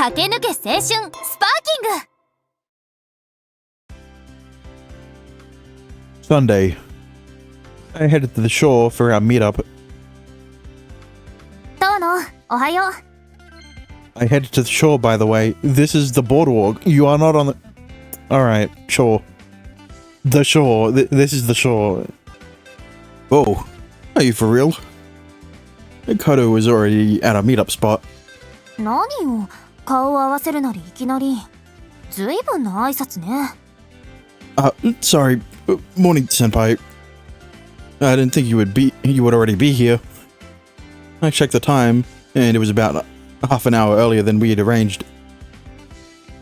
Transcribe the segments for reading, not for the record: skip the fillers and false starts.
駆け抜け青春スパーキング。Sunday. I headed to the shore for our meetup. どうの、おはよう。 I headed to the shore, by the way. This is the boardwalk. You are not on the... Alright, sure. The shore. This is the shore. Oh, are you for real? Kodo was already at our meetup spot. 何よ、顔を合わせるなりいきなり。ずいぶんな挨拶ね。Sorry. Morning, senpai. I didn't think you would already be here. I checked the time, and it was about half an hour earlier than we had arranged.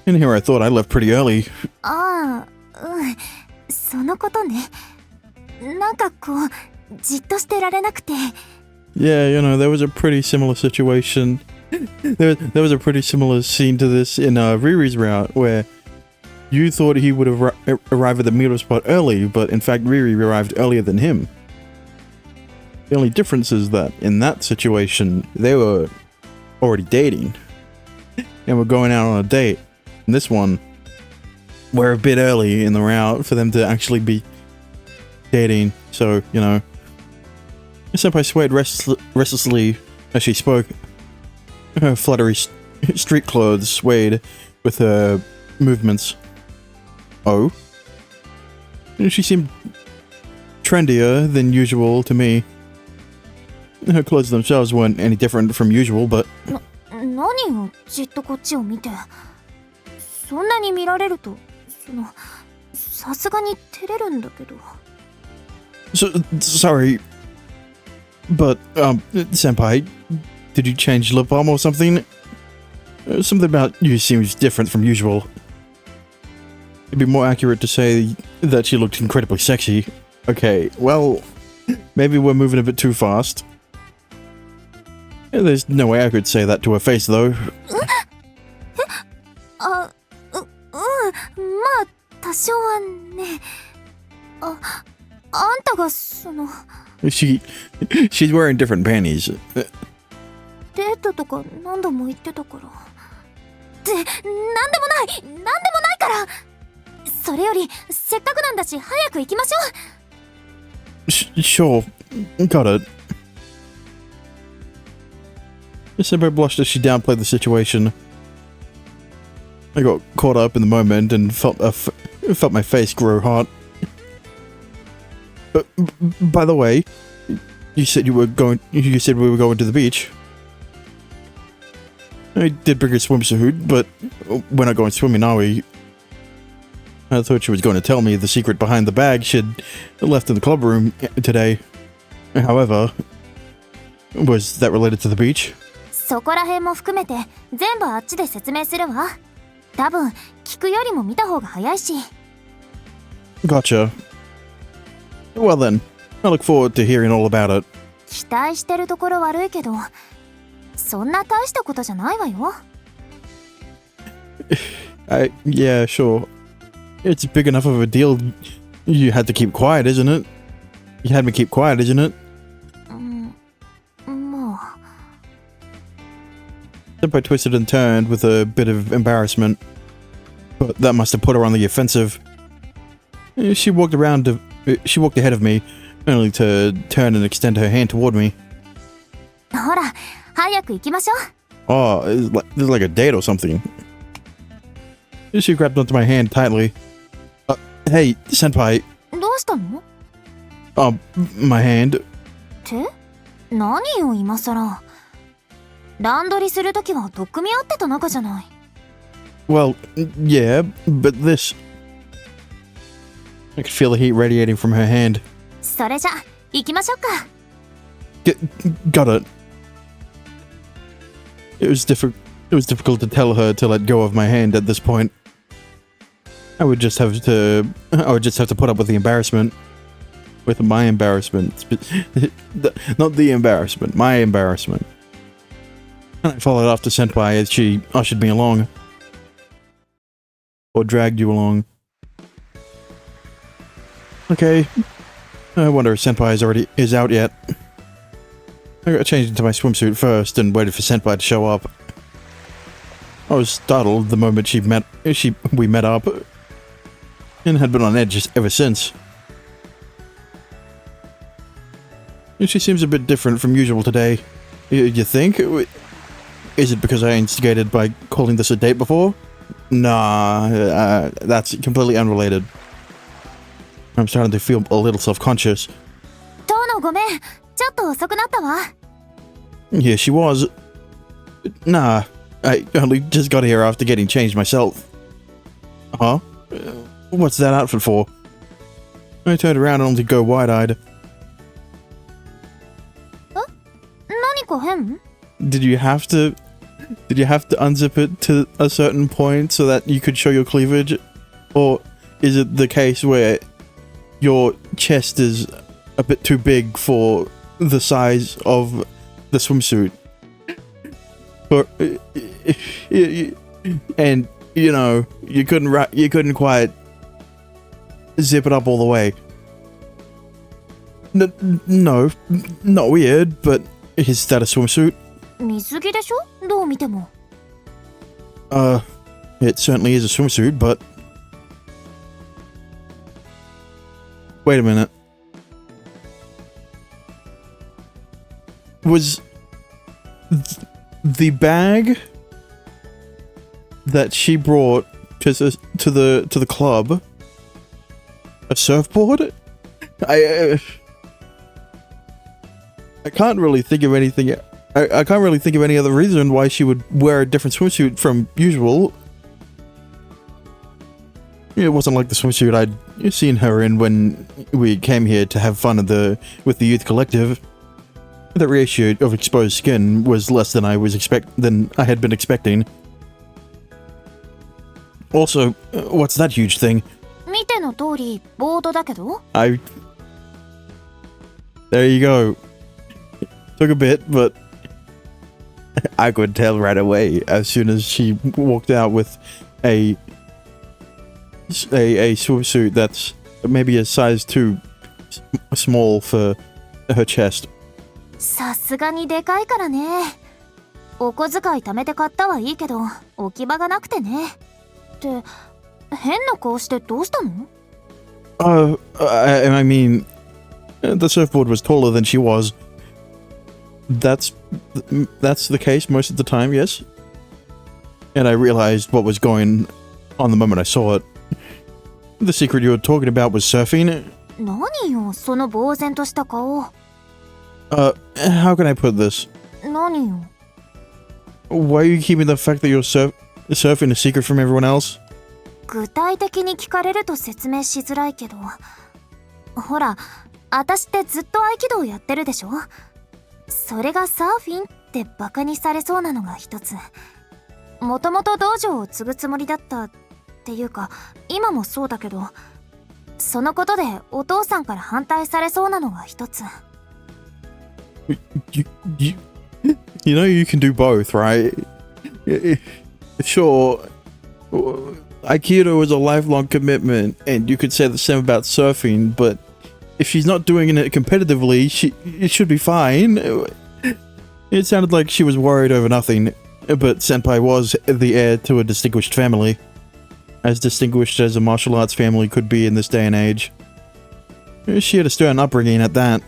And here I thought I left pretty early. ああ、うん、そのことね。なんかこう、じっとしてられなくて。Yeah, you know, there was a pretty similar situation. There was a pretty similar scene to this in Riri's route, where you thought he would arrive at the meetup spot early, but in fact Riri arrived earlier than him. The only difference is that in that situation, they were already dating and were going out on a date. In this one, we're a bit early in the route for them to actually be dating, so, you know. Senpai swayed restlessly as she spoke. Her fluttery street clothes swayed with her movements. Oh? She seemed trendier than usual to me. Her clothes themselves weren't any different from usual, but... 何よ、じっとこっちを見て。そんなに見られると、さすがに照れるんだけど。Sorry. But, senpai, did you change lip balm or something? Something about you seems different from usual. It'd be more accurate to say that she looked incredibly sexy. Okay, well, maybe we're moving a bit too fast. There's no way I could say that to her face, though. まあ、多少はね。あんたがShe's wearing different panties. デートとか何度も言ってたから。って、なんでもないから。それより、せっかくなんだし、早く行きましょう。Sure. Got it. Senpai blushed as she downplayed the situation. I got caught up in the moment and felt my face grow hot. By the way, you said we were going to the beach. I did bring a swimsuit, but we're not going swimming, are we? I thought she was going to tell me the secret behind the bag she'd left in the club room today. However, was that related to the beach? そこら辺も含めて全部あっちで説明するわ。多分聞くよりも見た方が早いし。Gotcha. Well then, I look forward to hearing all about it. 期待してるところ悪いけど、そんな大したことじゃないわよ。Yeah, sure. It's big enough of a deal. You had to keep quiet, isn't it? You had me keep quiet, isn't it? まあ。Senpai twisted and turned with a bit of embarrassment, but that must have put her on the offensive. She walked ahead of me, only to turn and extend her hand toward me. ほら、早く行きましょう。Oh, this is like a date or something. She grabbed onto my hand tightly. Hey, senpai. どうしたの？ My hand. って何よ今さら。ランドリするときはとっくみ合ってた仲じゃない。Well, yeah, but this... I could feel the heat radiating from her hand. それじゃ、行きましょうか。Got it. It was difficult to tell her to let go of my hand at this point. I would just have to put up with the embarrassment. With my embarrassment. Not the embarrassment, my embarrassment. And I followed after senpai as she ushered me along. Or dragged you along. Okay. I wonder if senpai is out yet. I got changed into my swimsuit first and waited for senpai to show up. I was startled the moment we met up, and had been on edge ever since. She seems a bit different from usual today. You think? Is it because I instigated by calling this a date before? Nah, that's completely unrelated. I'm starting to feel a little self-conscious. トーノごめん、ちょっと遅くなったわ。 Here she was. Nah, I only just got here after getting changed myself. Huh? What's that outfit for? I turned around only to go wide-eyed. 何か変？ Did you have to unzip it to a certain point so that you could show your cleavage? Or is it the case where your chest is a bit too big for the size of the swimsuit? Or, and you know, you couldn't quite zip it up all the way. No, not weird, but is that a swimsuit? 水着でしょ？どう見ても。It certainly is a swimsuit, but... Wait a minute. Was... the bag that she brought to the club a surfboard? I can't really think of anything. I can't really think of any other reason why she would wear a different swimsuit from usual. It wasn't like the swimsuit I'd seen her in when we came here to have fun with the youth collective. The ratio of exposed skin was less than I had been expecting. Also, what's that huge thing? 見ての通りボードだけど。 There you go. Took a bit, but I could tell right away as soon as she walked out with a swimsuit that's maybe a size too small for her chest. さすがにでかいからね。お小遣い貯めて買ったはいいけど、置き場がなくてね。って変な顔してどうしたの？ I mean, the surfboard was taller than she was. That's the case most of the time, yes. And I realized what was going on the moment I saw it. The secret you were talking about was surfing. 何よ、その呆然とした顔。How can I put this? 何よ。 Why are you keeping the fact that you're surfing a secret from everyone else? 具体的に聞かれると説明しづらいけど。ほら、私ってずっと合気道やってるでしょ？それがサーフィンってバカにされそうなのが一つ。もともと道場を継ぐつもりだったっていうか、今もそうだけど、そのことでお父さんから反対されそうなのが一つ。You know you can do both, right? Sure, Aikido is a lifelong commitment, and you could say the same about surfing, but if she's not doing it competitively, it should be fine. It sounded like she was worried over nothing, but Senpai was the heir to a distinguished family. As distinguished as a martial arts family could be in this day and age. She had a stern upbringing at that.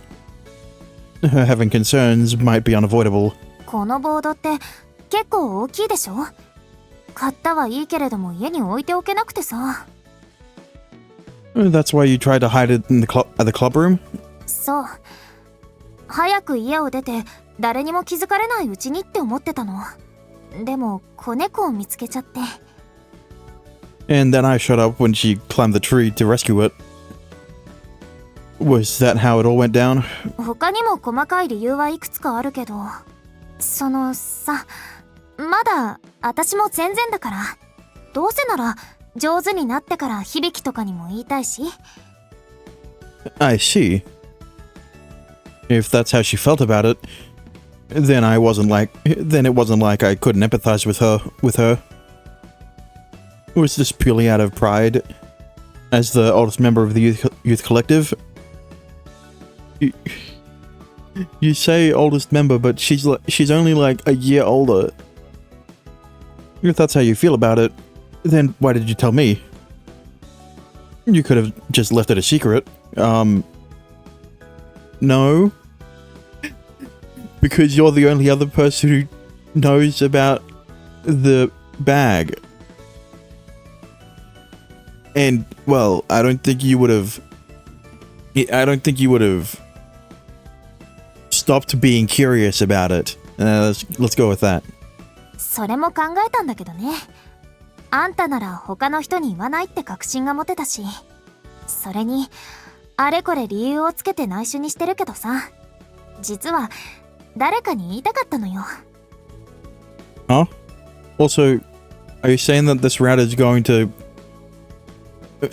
Her having concerns might be unavoidable. このボードって結構大きいでしょ？買ったはいいけれども家に置いておけなくてさ。That's why you tried to hide it in at the club room? そう。早く家を出て誰にも気づかれないうちにって思ってたの。でも子猫を見つけちゃって。And then I showed up when she climbed the tree to rescue it. Was that how it all went down? 他にも細かい理由はいくつかあるけど、そのさ、まだ私も全然だから、どうせなら上手になってから響とかにも言いたいし。I see. If that's how she felt about it, then it wasn't like I couldn't empathize with her. Was this purely out of pride? As the oldest member of the youth collective? You say oldest member, but she's only like a year older. If that's how you feel about it, then why did you tell me? You could have just left it a secret. No. Because you're the only other person who knows about the bag. And, well, I don't think you would have stopped being curious about it. Let's go with that. それも考えたんだけどね。あんたなら他の人に言わないって確信が持てたし、それにあれこれ理由をつけて内緒にしてるけどさ、実は誰かに言いたかったのよ。Huh? Also, are you saying that this route is going to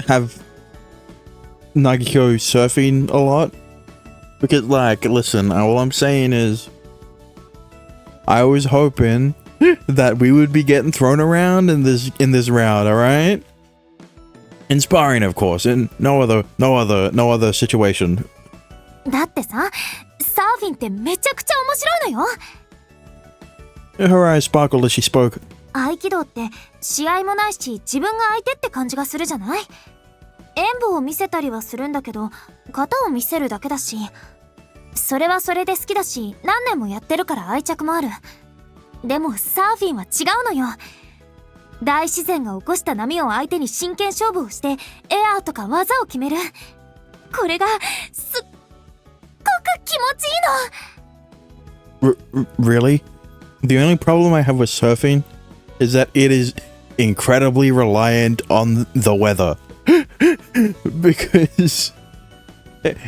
have Nagiko surfing a lot? Because, like, listen, all I'm saying is, I was hoping that we would be getting thrown around in this route, all right? Inspiring, of course, in no other situation. だってさ、サーフィンってめちゃくちゃ面白いのよ。Her eyes sparkled as she spoke. 合気道って試合もないし自分が相手って感じがするじゃない？演舞を見せたりはするんだけど、型を見せるだけだし、それはそれで好きだし、何年もやってるから愛着もある。でもサーフィンは違うのよ。大自然が起こした波を相手に真剣勝負をしてエアーとか技を決める。これがすっごく気持ちいいの。Really? The only problem I have with surfing is that it is incredibly reliant on the weather. Because...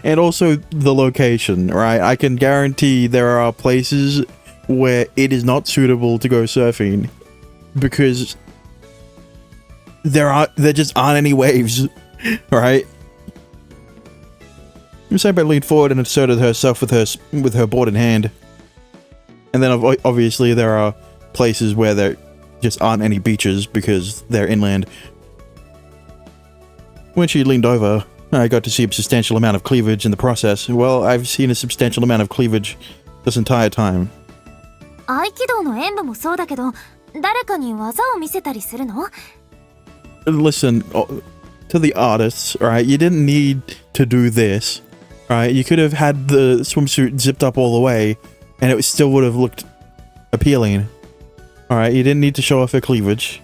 And also the location, right? I can guarantee there are places where it is not suitable to go surfing because there just aren't any waves, right? Senpai leaned forward and asserted herself with her board in hand. And then obviously there are places where there just aren't any beaches because they're inland. When she leaned over, I got to see a substantial amount of cleavage in the process. Well, I've seen a substantial amount of cleavage this entire time. 合気道の演舞もそうだけど、誰かに技を見せたりするの？ Listen, to the artists, right? You didn't need to do this, right? You could have had the swimsuit zipped up all the way, and it still would have looked appealing. Alright, you didn't need to show off her cleavage.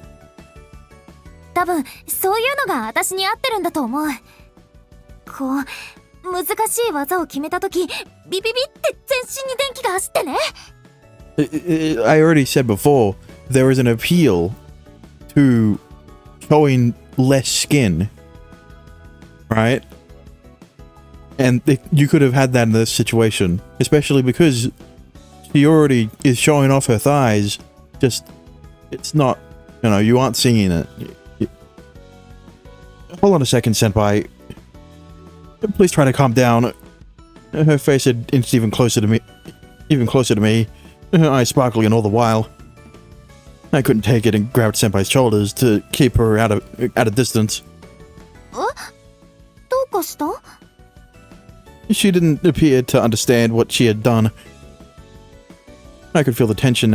多分そういうのが私に合ってるんだと思う。こう難しい技を決めたとき、ビビビって全身に電気が走ってね。I already said before, there is an appeal to showing less skin, right? And you could have had that in this situation, especially because she already is showing off her thighs. Just, it's not, you aren't seeing it. Hold on a second, senpai. Please try to calm down. Her face had inched even closer to me. Her eyes sparkling all the while. I couldn't take it and grabbed senpai's shoulders to keep her at a distance. どうかした？ She didn't appear to understand what she had done. I could feel the tension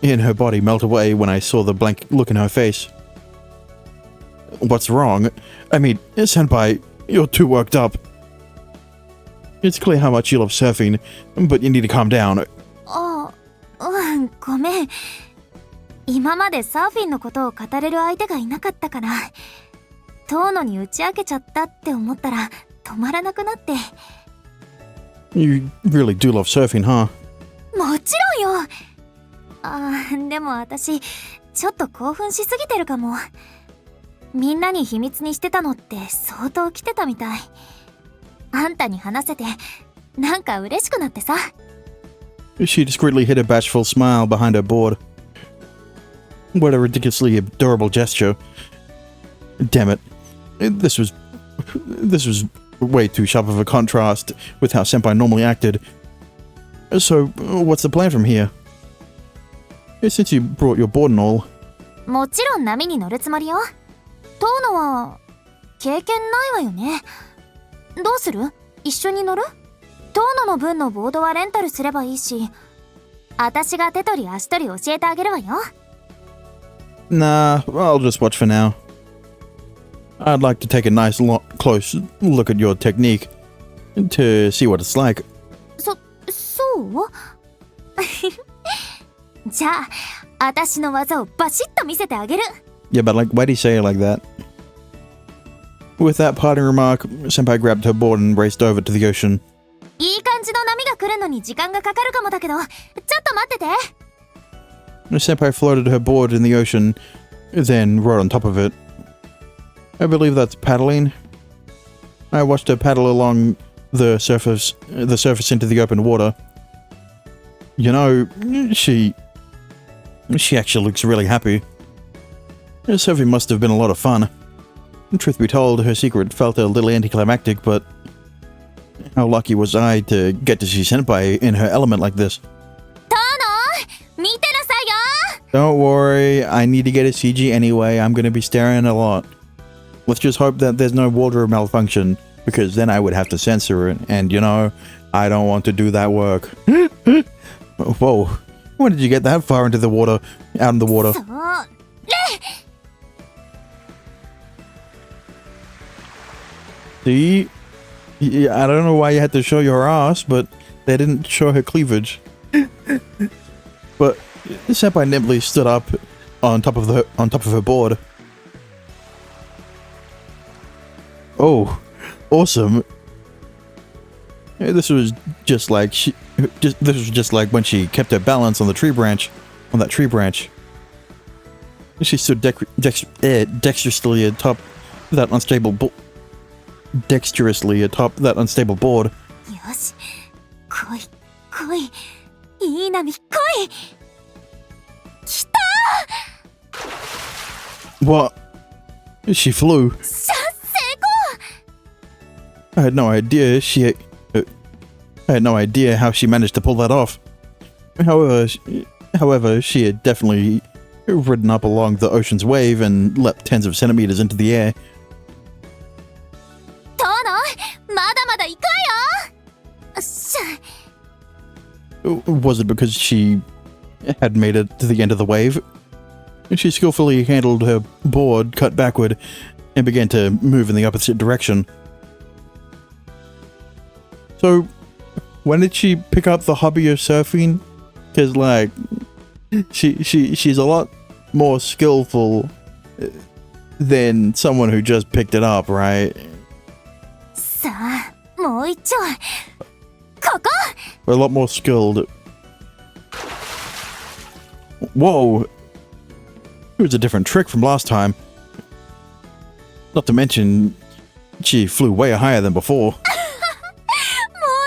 in her body melt away when I saw the blank look in her face. What's wrong? I mean, senpai, you're too worked up. It's clear how much you love surfing, but you need to calm down. ごめん。今までサーフィンのことを語れる相手がいなかったから、遠野に打ち明けちゃったって思ったら止まらなくなって。You really do love surfing, huh? もちろんよ。でも私ちょっと興奮しすぎてるかも。みんなに秘密にしてたのって相当来てたみたい。あんたに話せてなんか嬉しくなってさ。She discreetly hid a bashful smile behind her board. What a ridiculously adorable gesture. Damn it. This was way too sharp of a contrast with how senpai normally acted. So, what's the plan from here? Since you brought your board and all. もちろん波に乗るつもりよ。遠野は経験ないわよね。どうする？一緒に乗る？遠野の分のボードはレンタルすればいいし、私が手取り足取り教えてあげるわよ。Nah, I'll just watch for now. I'd like to take a nice close look at your technique to see what it's like. そうじゃあ、私の技をバシッと見せてあげる。Yeah, but like, why do you say it like that? With that parting remark, Senpai grabbed her board and raced over to the ocean. いい感じの波が来るのに時間がかかるかもだけど、ちょっと待ってて。Senpai floated her board in the ocean, then rode on top of it. I believe that's paddling. I watched her paddle along the surface into the open water. You know, she actually looks really happy. Sophie must have been a lot of fun. Truth be told, her secret felt a little anticlimactic, but how lucky was I to get to see Senpai in her element like this? Don't worry, I need to get a CG anyway. I'm gonna be staring a lot. Let's just hope that there's no wardrobe malfunction, because then I would have to censor it, and you know, I don't want to do that work. Whoa, when did you get that far into the water? Out in the water? See? Yeah, I don't know why you had to show your ass, but they didn't show her cleavage. But Senpai nimbly stood up on top of her board. Oh, awesome! This was just like when she kept her balance on that tree branch. She stood dexterously atop that unstable board. よし、来い来い、いい波来い。来た。What? She flew. 成功。I had no idea how she managed to pull that off. However, she had definitely ridden up along the ocean's wave and leapt tens of centimeters into the air. 殿、まだまだ行くわよ。しゃ。 Was it because she had made it to the end of the wave? She skillfully handled her board cut backward and began to move in the opposite direction. So, when did she pick up the hobby of surfing? Because, like, she's a lot more skillful than someone who just picked it up, right? さあ、もう一丁。ここ。 A lot more skilled. Whoa! It was a different trick from last time. Not to mention, she flew way higher than before. もう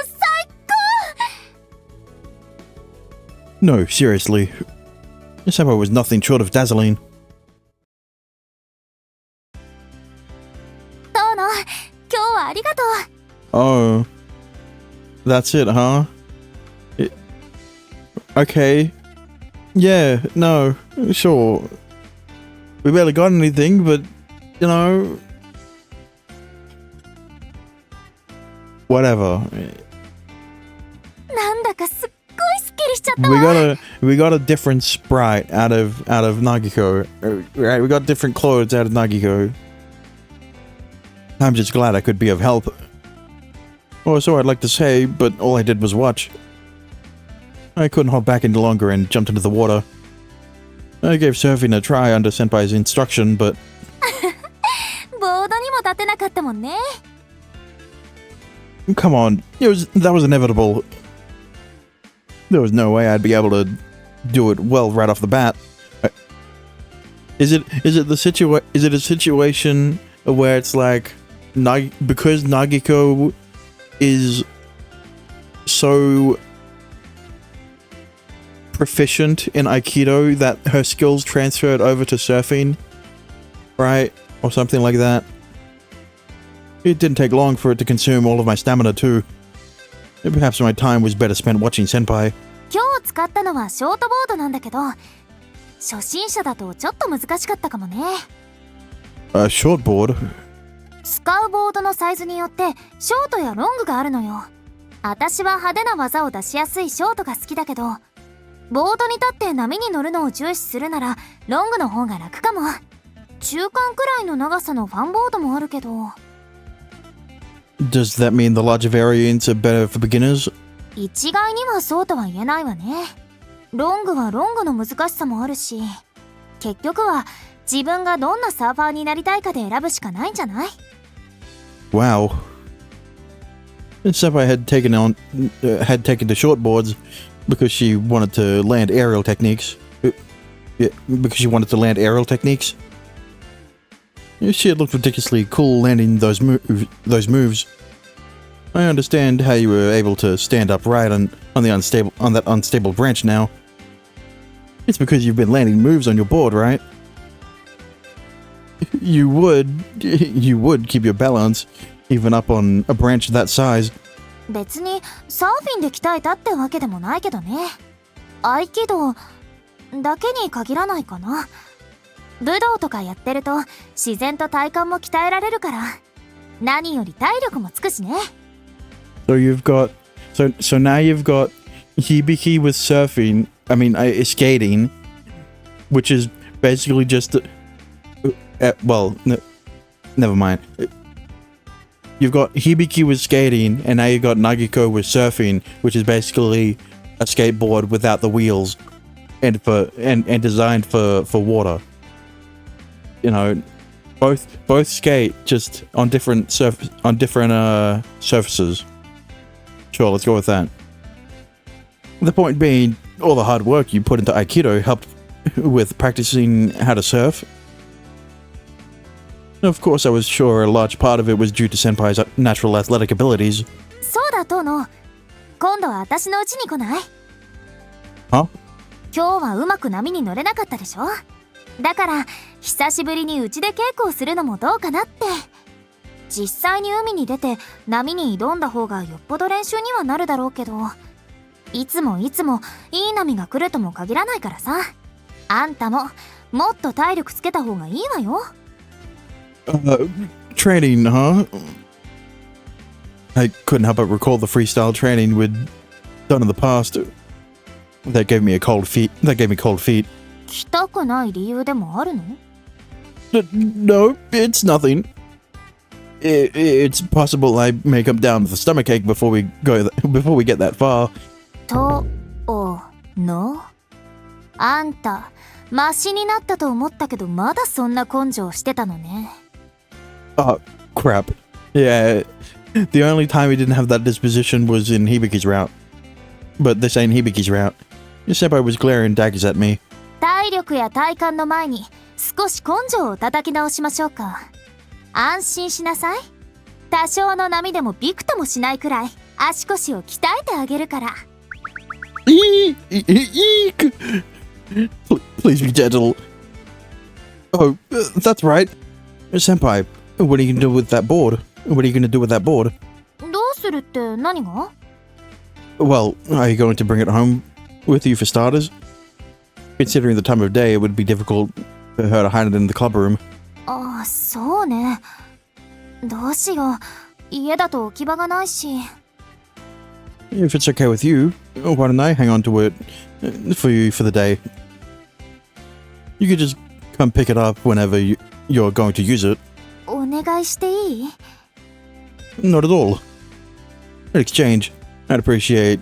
最高。 No, seriously. Senpai was nothing short of dazzling. 殿、今日はありがとう。 Oh. That's it, huh? Okay. Yeah, no, sure. We barely got anything, but, you know... Whatever. なんだかすっごいすっきりしちゃった We got a different sprite out of Nagiko. Right, we got different clothes out of Nagiko. I'm just glad I could be of help. Or so I'd like to say, but all I did was watch. I couldn't hold back any longer and jumped into the water. I gave surfing a try under Senpai's instruction, but... ボードにも立てなかったもんね。 Come on, that was inevitable. There was no way I'd be able to do it well right off the bat. Is it a situation where it's like because Nagiko is so proficient in Aikido that her skills transferred over to surfing, right? Or something like that. It didn't take long for it to consume all of my stamina too. Perhaps my time was better spent watching Senpai. 今日使ったのはショートボードなんだけど、初心者だとちょっと難しかったかもね。A shortboard? 使うボードのサイズによってショートやロングがあるのよ。私は派手な技を出しやすいショートが好きだけど、ボードに立って波に乗るのを重視するならロングの方が楽かも。中間くらいの長さのファンボードもあるけど。 Does that mean the larger variants are better for beginners? 一概にはそうとは言えないわね。ロングはロングの難しさもあるし、結局は自分がどんなサーファーになりたいかで選ぶしかないんじゃない？ Wow. Senpai had taken to shortboards because she wanted to land aerial techniques. Because she wanted to land aerial techniques. She had looked ridiculously cool landing those moves. I understand how you were able to stand upright on that unstable branch now. It's because you've been landing moves on your board, right? You would keep your balance even up on a branch that size. 別にサーフィンで鍛えたってわけでもないけどね。合気道だけに限らないかな。武道とかやってると自然と体幹も鍛えられるから、何より体力もつくしね。So now you've got Hibiki with surfing. I mean, skating, which is basically just never mind. You've got Hibiki with skating, and now you've got Nagiko with surfing, which is basically a skateboard without the wheels, and designed for water. You know, both skate just on different surfaces. Sure, let's go with that. The point being, all the hard work you put into Aikido helped with practicing how to surf. Of course, I was sure a large part of it was due to Senpai's natural athletic abilities. そうだとの。今度は私の家に来ない？ Huh? 今日はうまく波に乗れなかったでしょ？だから久しぶりにうちで稽古をするのもどうかなって。実際に海に出て波に挑んだ方がよっぽど練習にはなるだろうけど、いつもいい波が来るとも限らないからさ。あんたももっと体力つけた方がいいわよ。Training, huh? I couldn't help but recall the freestyle training we'd done in the past. That gave me cold feet. 来たくない理由でもあるの？ No, it's nothing. It's possible I may come down with a stomachache before we get that far. あんたマシになったと思ったけど、まだそんな根性してたのね。Oh, crap. Yeah, the only time he didn't have that disposition was in Hibiki's route. But this ain't Hibiki's route. Senpai was glaring daggers at me. 体力や体幹の前に少し根性を叩き直しましょうか。安心しなさい。多少の波でもびくともしないくらい足腰を鍛えてあげるから。Eek! Please be gentle. Oh, that's right. Senpai, what are you gonna do with that board? どうするって何が？ Well, are you going to bring it home with you for starters? Considering the time of day, it would be difficult for her to hide it in the club room. ああ、そうね。どうしよう。家だと置き場がないし。If it's okay with you, why don't I hang on to it for you for the day? You could just come pick it up whenever you're going to use it. お願いしていい？ Not at all. In exchange, I'd appreciate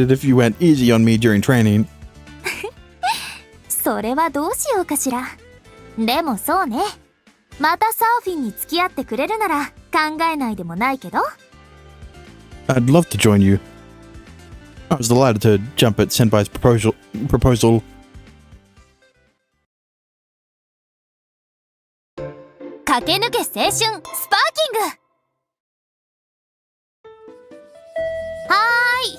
it if you went easy on me during training. それはどうしようかしら。でもそうね。またサーフィンに付き合ってくれるなら考えないでもないけど。I'd love to join you. I was delighted to jump at Senpai's proposal. 駆け抜け青春スパーキング。はーい。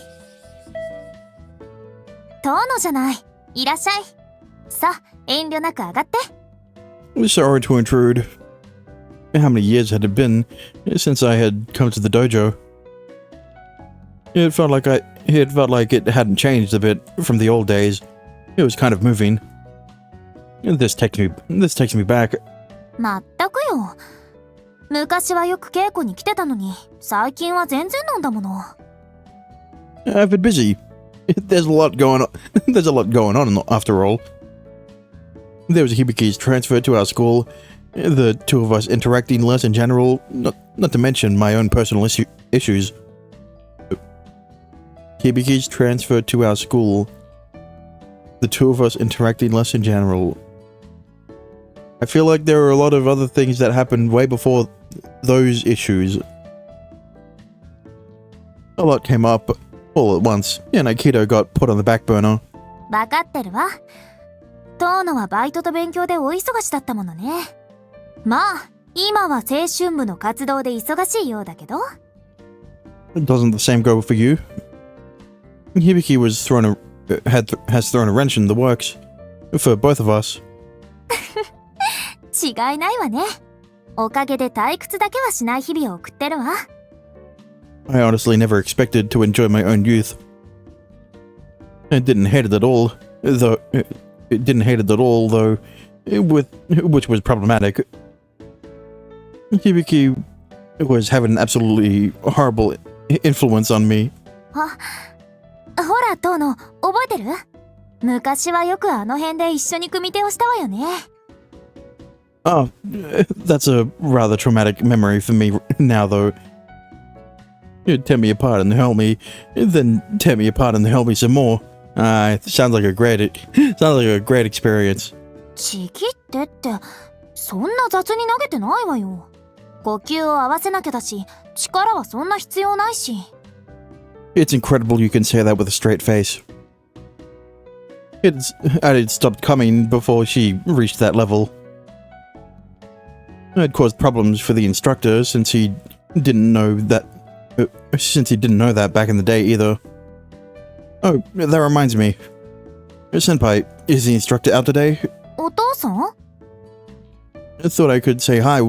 遠野じゃない。いらっしゃい。さあ、遠慮なく上がって。Sorry to intrude. How many years had it been since I had come to the dojo? It felt like it hadn't changed a bit from the old days. It was kind of moving. This takes me back. まったくよ。昔はよく稽古に来てたのに、最近は全然なんだもの。I've been busy. There's a lot going on. There's a lot going on after all. There was Hibiki's transfer to our school, the two of us interacting less in general, not to mention my own personal issues. Hibiki's transfer to our school, the two of us interacting less in general. I feel like there are a lot of other things that happened way before those issues. A lot came up all at once, and Aikido got put on the back burner. わかってるわ。遠野はバイトと勉強で大忙しだったものね。まあ、今は青春部の活動で忙しいようだけど。Doesn't the same go for you? Hibiki has thrown a wrench in the works for both of us. 違いないわね。おかげで退屈だけはしない日々を送ってるわ。I honestly never expected to enjoy my own youth. I didn't hate it at all, though. Which was problematic. Hibiki was having an absolutely horrible influence on me. ほら、遠野、覚えてる？昔はよくあの辺で一緒に組手をしたわよね。Oh, that's a rather traumatic memory for me now, though. You'd tear me apart and help me, then tear me apart and help me some more. Sounds like a great experience. ちぎってって、そんな雑に投げてないわよ。呼吸を合わせなきゃだし、力はそんな必要ないし。It's incredible you can say that with a straight face. I'd stopped coming before she reached that level. It caused problems for the instructor since he didn't know that back in the day either. Oh, that reminds me. Senpai, is the instructor out today? お父さん？ Thought I could say hi.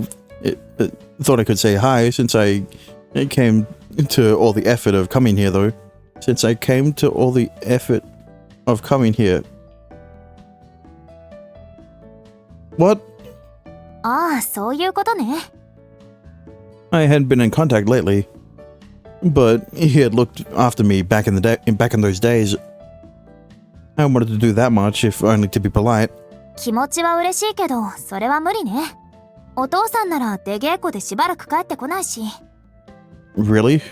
Thought I could say hi since I came to all the effort of coming here, though. Since I came to all the effort of coming here. What? ああ、そういうことね。I hadn't been in contact lately, but he had looked after me back in those days. I wanted to do that much, if only to be polite. 気持ちは嬉しいけど、それは無理ね。お父さんなら出稽古でしばらく帰ってこないし。Really?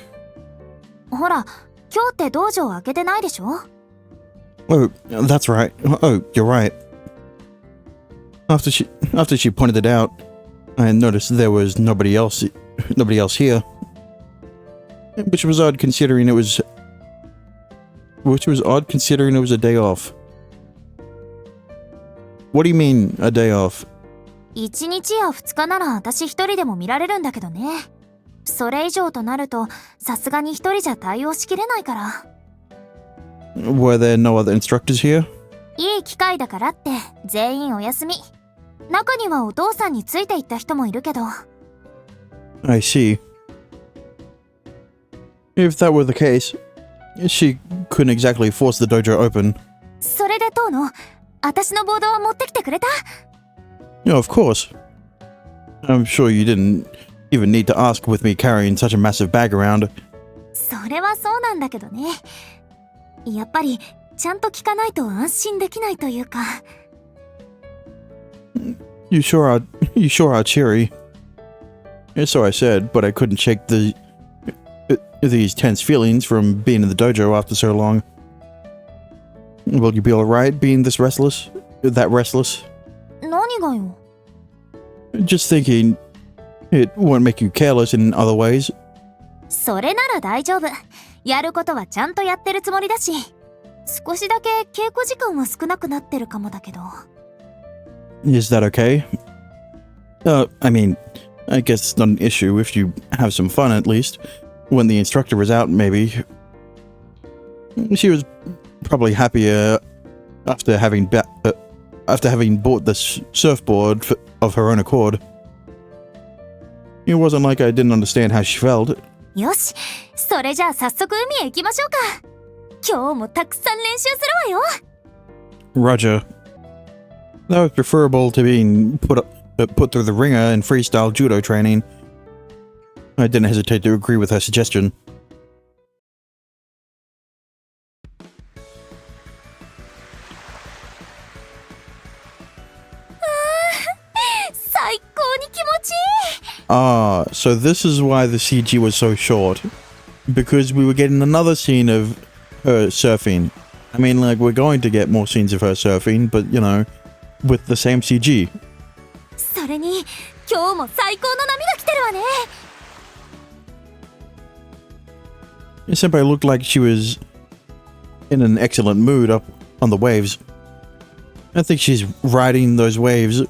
ほら、今日って道場開けてないでしょ？ Oh, that's right. Oh, you're right. After she pointed it out, I noticed there was nobody else here. Which was odd considering it was a day off. What do you mean, a day off? 1日や2日なら私一人でも見られるんだけどね。それ以上となると、さすがに一人じゃ対応しきれないから。Were there no other instructors here? いい機会だからって全員お休み。中にはお父さんについていった人もいるけど。I see. If that were the case, she couldn't exactly force the dojo open. それで遠野、私のボードは持ってきてくれた？ Yeah, of course. I'm sure you didn't even need to ask with me carrying such a massive bag around. それはそうなんだけどね。やっぱりちゃんと聞かないと安心できないというか。You sure are cheery. So I said, but I couldn't shake these tense feelings from being in the dojo after so long. Will you be alright being that restless? 何がよ？ Just thinking, it won't make you careless in other ways. それなら大丈夫。やることはちゃんとやってるつもりだし。少しだけ稽古時間は少なくなってるかもだけど。Is that okay? I mean, I guess it's not an issue if you have some fun at least. When the instructor was out, maybe. She was probably happier after having bought this surfboard of her own accord. It wasn't like I didn't understand how she felt. よし、それじゃあ早速海へ行きましょうか。今日もたくさん練習するわよ。Roger. That was preferable to being put through the ringer in freestyle judo training. I didn't hesitate to agree with her suggestion. Ah, so this is why the CG was so short. Because we were getting another scene of her surfing. I mean, like, we're going to get more scenes of her surfing, but, you know, with the same CG. それに今日も最高の波が来てるわね。 Senpai looked like she was in an excellent mood up on the waves. I think she's riding those waves.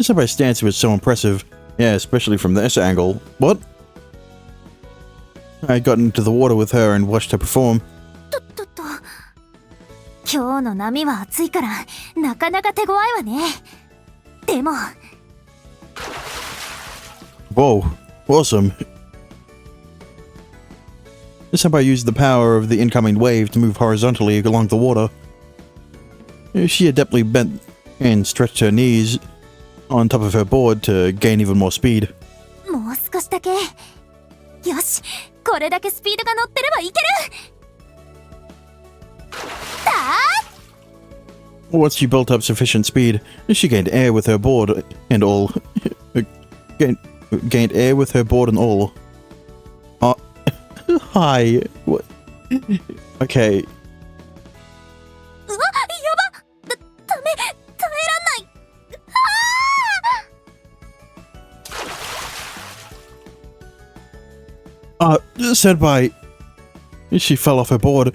Senpai's stance was so impressive. Yeah, especially from this angle. What? I got into the water with her and watched her perform. と今日の波は熱いからなかなか手強いわね。でも Whoa, awesome. Senpai used the power of the incoming wave to move horizontally along the water. She adeptly bent and stretched her knees on top of her board to gain even more speed. もう少しだけ。よし、これだけスピードが乗ってればいける。Once she built up sufficient speed, she gained air with her board and all. gained air with her board and all. Hi. What? Okay. うわ、やば。ダメ、耐えらんない。Senpai. She fell off her board.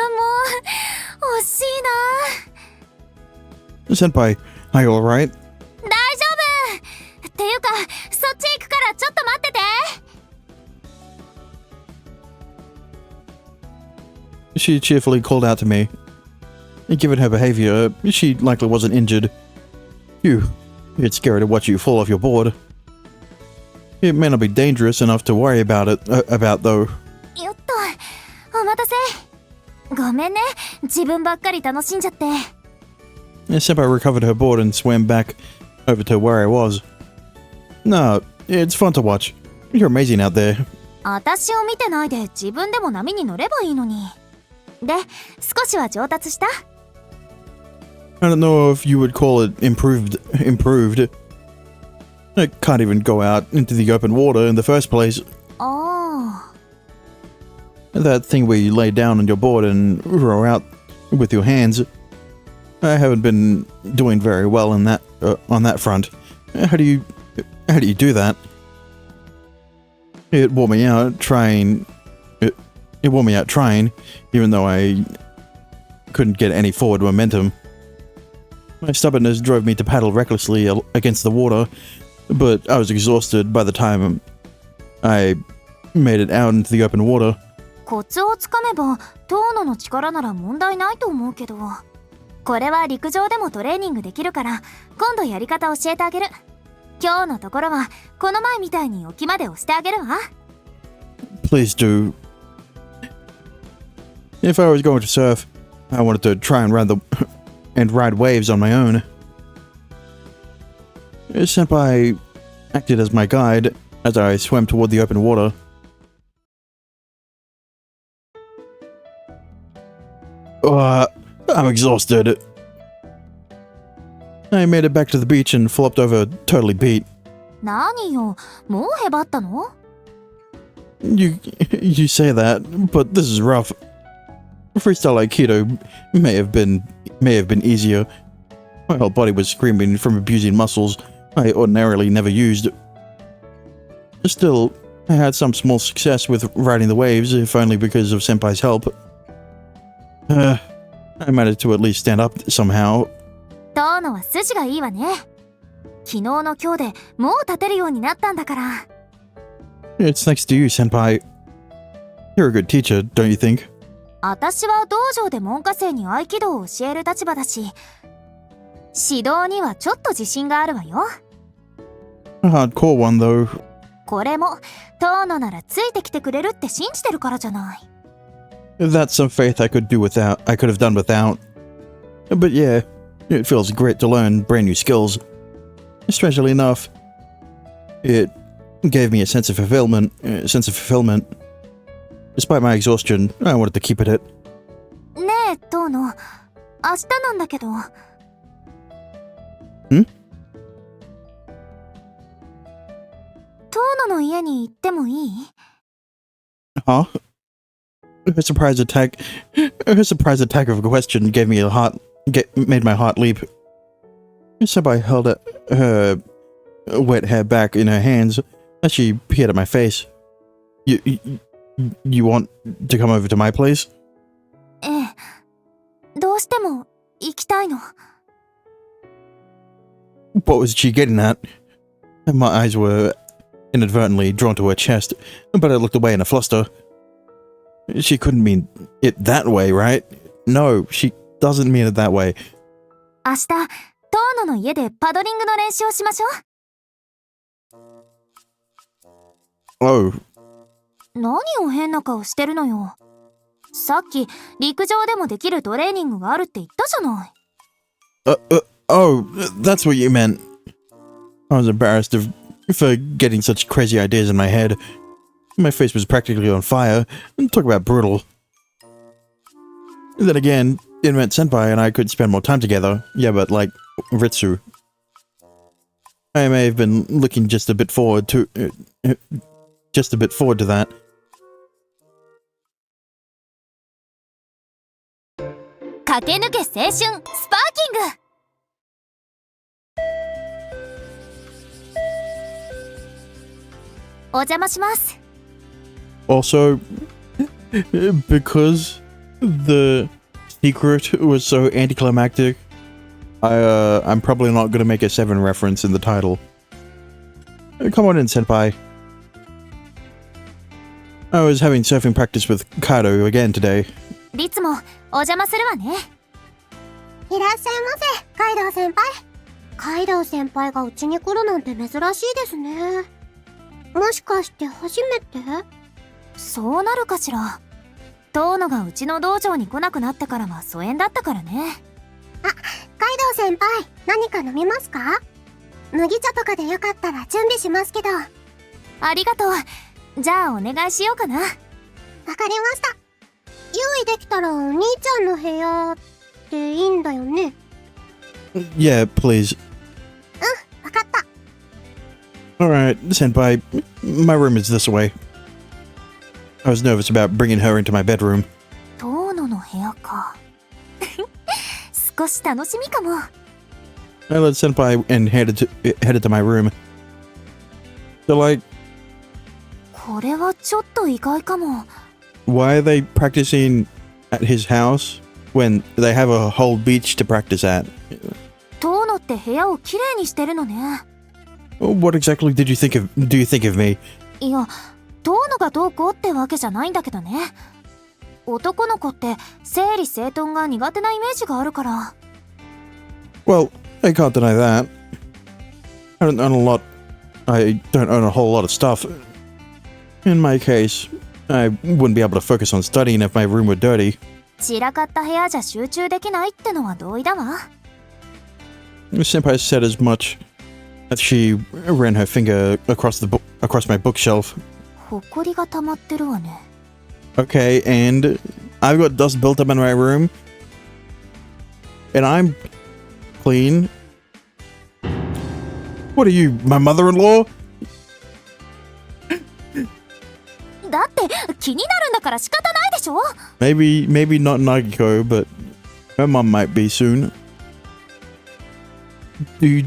もう惜しいな。 Senpai, are you alright? 大丈夫。っていうか、そっち行くからちょっと待ってて。 She cheerfully called out to me. Given her behavior, she likely wasn't injured. Phew, it's scary to watch you fall off your board. It may not be dangerous enough to worry about though. よっと、お待たせ。ごめんね、自分ばっかり楽しんじゃって。 Senpai recovered her board and swam back over to where I was. No, it's fun to watch. You're amazing out there. 私を見てないで自分でも波に乗ればいいのに。で、少しは上達した？ I don't know if you would call it improved. I can't even go out into the open water in the first place. ああ。 That thing where you lay down on your board and row out with your hands. I haven't been doing very well in that on that front. How do you do that? It wore me out trying. It wore me out trying, even though I couldn't get any forward momentum. My stubbornness drove me to paddle recklessly against the water, but I was exhausted by the time I made it out into the open water. コツをつかめば遠野の力なら問題ないと思うけど、これは陸上でもトレーニングできるから今度やり方教えてあげる。今日のところはこの前みたいに沖まで押してあげるわ。 Please do. If I was going to surf, I wanted to try and ride waves on my own. Senpai acted as my guide as I swam toward the open water. I'm exhausted. I made it back to the beach and flopped over totally beat. 何よ、もうへばったの？ You say that, but this is rough. Freestyle Aikido may have been easier. My whole body was screaming from abusing muscles I ordinarily never used. Still, I had some small success with riding the waves, if only because of Senpai's help. I managed to at least stand up somehow. 遠野は筋がいいわね。昨日の今日でもう立てるようになったんだから。 It's thanks to you, Senpai. You're a good teacher, don't you think? 私は道場で門下生に合気道を教える立場だし、指導にはちょっと自信があるわよ。 A hardcore one, though. これも遠野ならついてきてくれるって信じてるからじゃない。 That's some faith I could have done without. But yeah, it feels great to learn brand new skills. Strangely enough, it gave me a sense of fulfillment. Despite my exhaustion, I wanted to keep at it. ねえ、遠野。明日なんだけど。ん？遠野の家に行ってもいい？ Huh? Her surprise attack of a question made my heart leap. Senpai held her wet hair back in her hands as she peered at my face. You want to come over to my place? ええ。どうしても行きたいの。What was she getting at? My eyes were inadvertently drawn to her chest, but I looked away in a fluster. She couldn't mean it that way, right? No, she doesn't mean it that way. 明日、遠野の家でパドリングの練習をしましょう。Oh. 何を変な顔してるのよ。さっき、陸上でもできるトレーニングがあるって言ったじゃない。Oh, that's what you meant. I was embarrassed for getting such crazy ideas in my head. My face was practically on fire. Talk about brutal. Then again, it meant Senpai and I could spend more time together. Yeah, but like Ritsu. I may have been looking just a bit forward to that. 駆け抜け青春スパーキング。お邪魔します。Also, because the secret was so anticlimactic, I'm probably not going to make a 7 reference in the title. Come on in, senpai. I was having surfing practice with Kado again today. いつもお邪魔するわね。いらっしゃいませ、カイドウ先輩。カイドウ先輩がうちに来るなんて珍しいですね。もしかして初めて？そうなるかしら。遠野がうちの道場に来なくなってからは疎遠だったからね。あ、カイドウ先輩、何か飲みますか？麦茶とかでよかったら準備しますけど。ありがとう。じゃあお願いしようかな。わかりました。用意できたらお兄ちゃんの部屋でいいんだよね。Yeah, please. わかった。Alright, senpai, my room is this way. I was nervous about bringing her into my bedroom. 遠野の部屋か。少し楽しみかも。I led senpai and headed to my room. So like, これはちょっと意外かも。why are they practicing at his house when they have a whole beach to practice at? 遠野って部屋をきれいにしてるのね。What exactly do you think of me? いや、遠野がどうこうってわけじゃないんだけどね。男の子って整理整頓が苦手なイメージがあるから。Well, I can't deny that. I don't own a whole lot of stuff. In my case, I wouldn't be able to focus on studying if my room were dirty. 散らかった部屋じゃ集中できないってのは同意だわ。Senpai said as much as she ran her finger across my bookshelf. ほこりが溜まってるわね。Okay, and I've got dust built up in my room, and I'm clean. What are you, my mother-in-law? だって気になるんだから仕方ないでしょ。Maybe not Nagiko, but her mom might be soon. Do you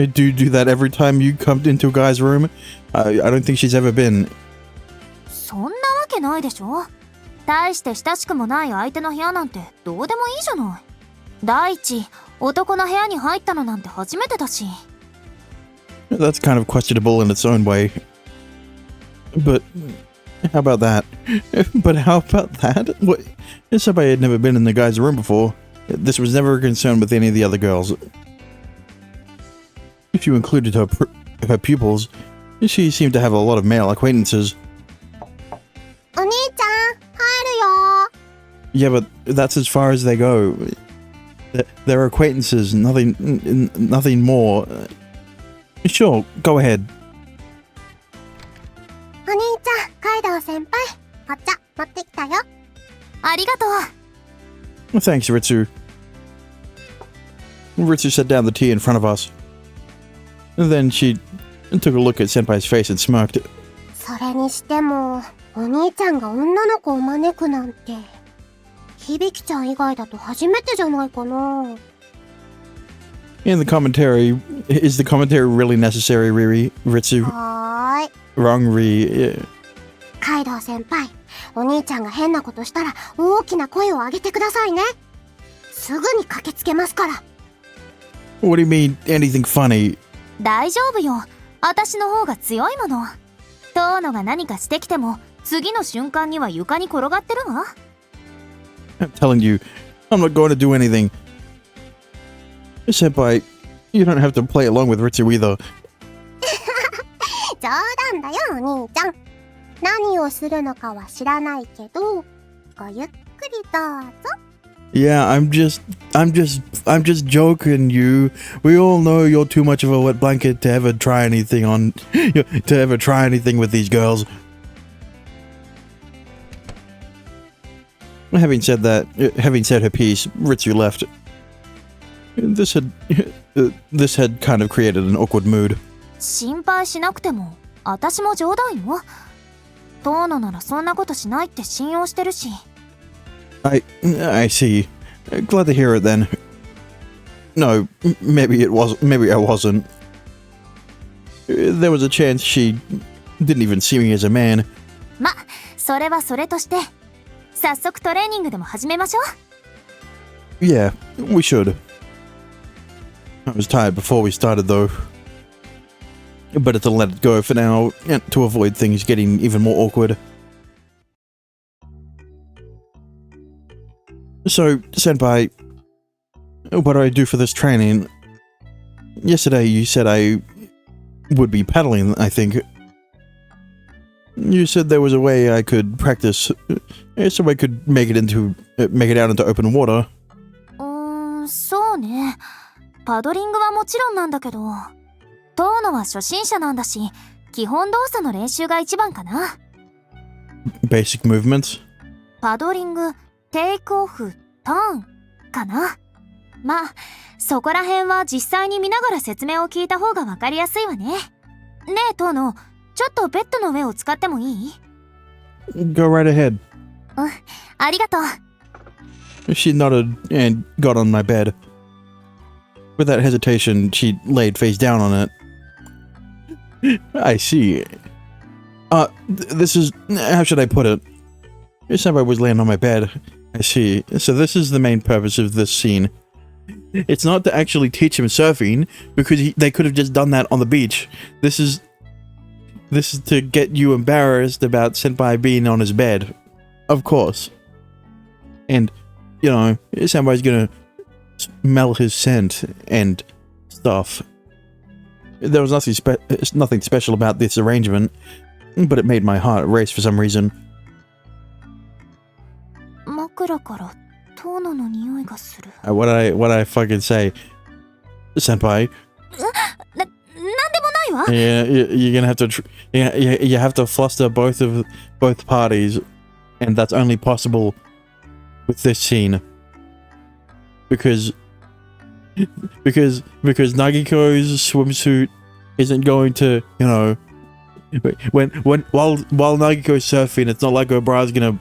do that every time you come into a guy's room? I don't think she's ever been. そんなわけないでしょ。大して親しくもない相手の部屋なんてどうでもいいじゃない。第一、男の部屋に入ったのなんて初めてだし。That's kind of questionable in its own way. But how about that? What? Somebody had never been in the guy's room before. This was never a concern with any of the other girls. If you included her pupils, she seemed to have a lot of male acquaintances. お兄ちゃん、入るよ。 Yeah, but that's as far as they go. They're acquaintances, nothing more. Sure, go ahead. お兄ちゃん、カイドウ先輩、お茶持ってありがとう。 Thanks, Ritsu. Ritsu set down the tea in front of us. And then she took a look at Senpai's face and smirked. それにしても、お兄ちゃんが女の子を招くなんて、響ちゃん以外だと初めてじゃないかな。In the commentary, is the commentary really necessary, Ritsu? はーい。 Wrong, yeah. カイドウ先輩、お兄ちゃんが変なことしたら大きな声を上げてくださいね。すぐに駆けつけますから。What do you mean, anything funny? 大丈夫よ。私の方が強いもの。遠野が何かしてきても、次の瞬間には床に転がってるわ。I'm telling you, I'm not going to do anything. Senpai, you don't have to play along with Ritsu either. 冗談だよ、お兄ちゃん。何をするのかは知らないけど、ごゆっくりどうぞ。Yeah, I'm just joking, you. We all know you're too much of a wet blanket to ever try anything with these girls. Having said her piece, Ritsu left. This had kind of created an awkward mood. 心配しなくても、私も冗談よ。遠野ならそんなことしないって信用してるし。I see. Glad to hear it then. No, maybe I wasn't. There was a chance she didn't even see me as a man. ま、それはそれとして、早速トレーニングでも始めましょう。Yeah, we should. I was tired before we started though. Better to let it go for now, and to avoid things getting even more awkward. So, Senpai, what do I do for this training? Yesterday you said I would be paddling, I think. You said there was a way I could practice, so I could make it out into open water. そうね。パドリングはもちろんなんだけど、遠野は初心者なんだし、基本動作の練習が一番かな。Basic movements? パドリング、テイクオフ、ターンかな。まあ、そこら辺は実際に見ながら説明を聞いた方がわかりやすいわね。ねえ、遠野、ちょっとベッドの上を使ってもいい？ Go right ahead. ありがとう。She nodded and got on my bed. Without hesitation, she laid face down on it. I see. This is... How should I put it? Senpai was laying on my bed. I see. So this is the main purpose of this scene. It's not to actually teach him surfing, because they could have just done that on the beach. This is to get you embarrassed about Senpai being on his bed. Of course. And, you know, Senpai's gonna smell his scent and stuff. There was nothing special about this arrangement, but it made my heart race for some reason. 枕から遠野の匂いがする。What did I fucking say? Senpai? なんでもないわ。 Yeah, you're gonna have to you have to fluster both parties, and that's only possible with this scene. Because Nagiko's swimsuit isn't going to, you know, while Nagiko's surfing, it's not like her bra's gonna